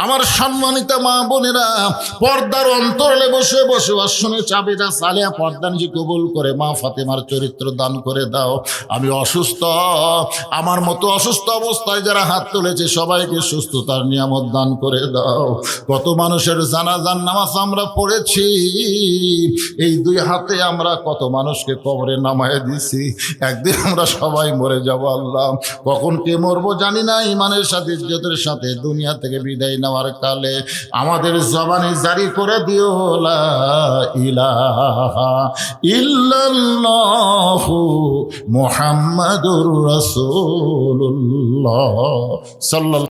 আমার সম্মানিত মা বোনেরা, পর্দার অন্তরালে বসে বসে শুনে চাবিদা সালিয়া পর্দা নিয়ে কবুল করে মা ফাতেমার চরিত্র দান করে দাও। আমি অসুস্থ, আমার মতো অসুস্থ অবস্থায় যারা হাত তুলেছে সবাইকে সুস্থতার নিয়ামত দান করে দাও। কত মানুষের জানাজার নামাজ আমরা পড়েছি, এই দুই হাতে আমরা কত মানুষকে কবরে নামায় দিছি। একদিন আমরা সবাই মরে যাব আল্লাহ, কখন কে মরবো জানি না। ইমানের সাথে ইজ্জতের সাথে দুনিয়া থেকে বিদায় নেওয়ার কালে আমাদের জবানে জারি করে দিও লা ইলাহা ইল্লাল্লাহু মুহাম্মাদুর রাসূলুল্লাহ সাল্লাল্লাহু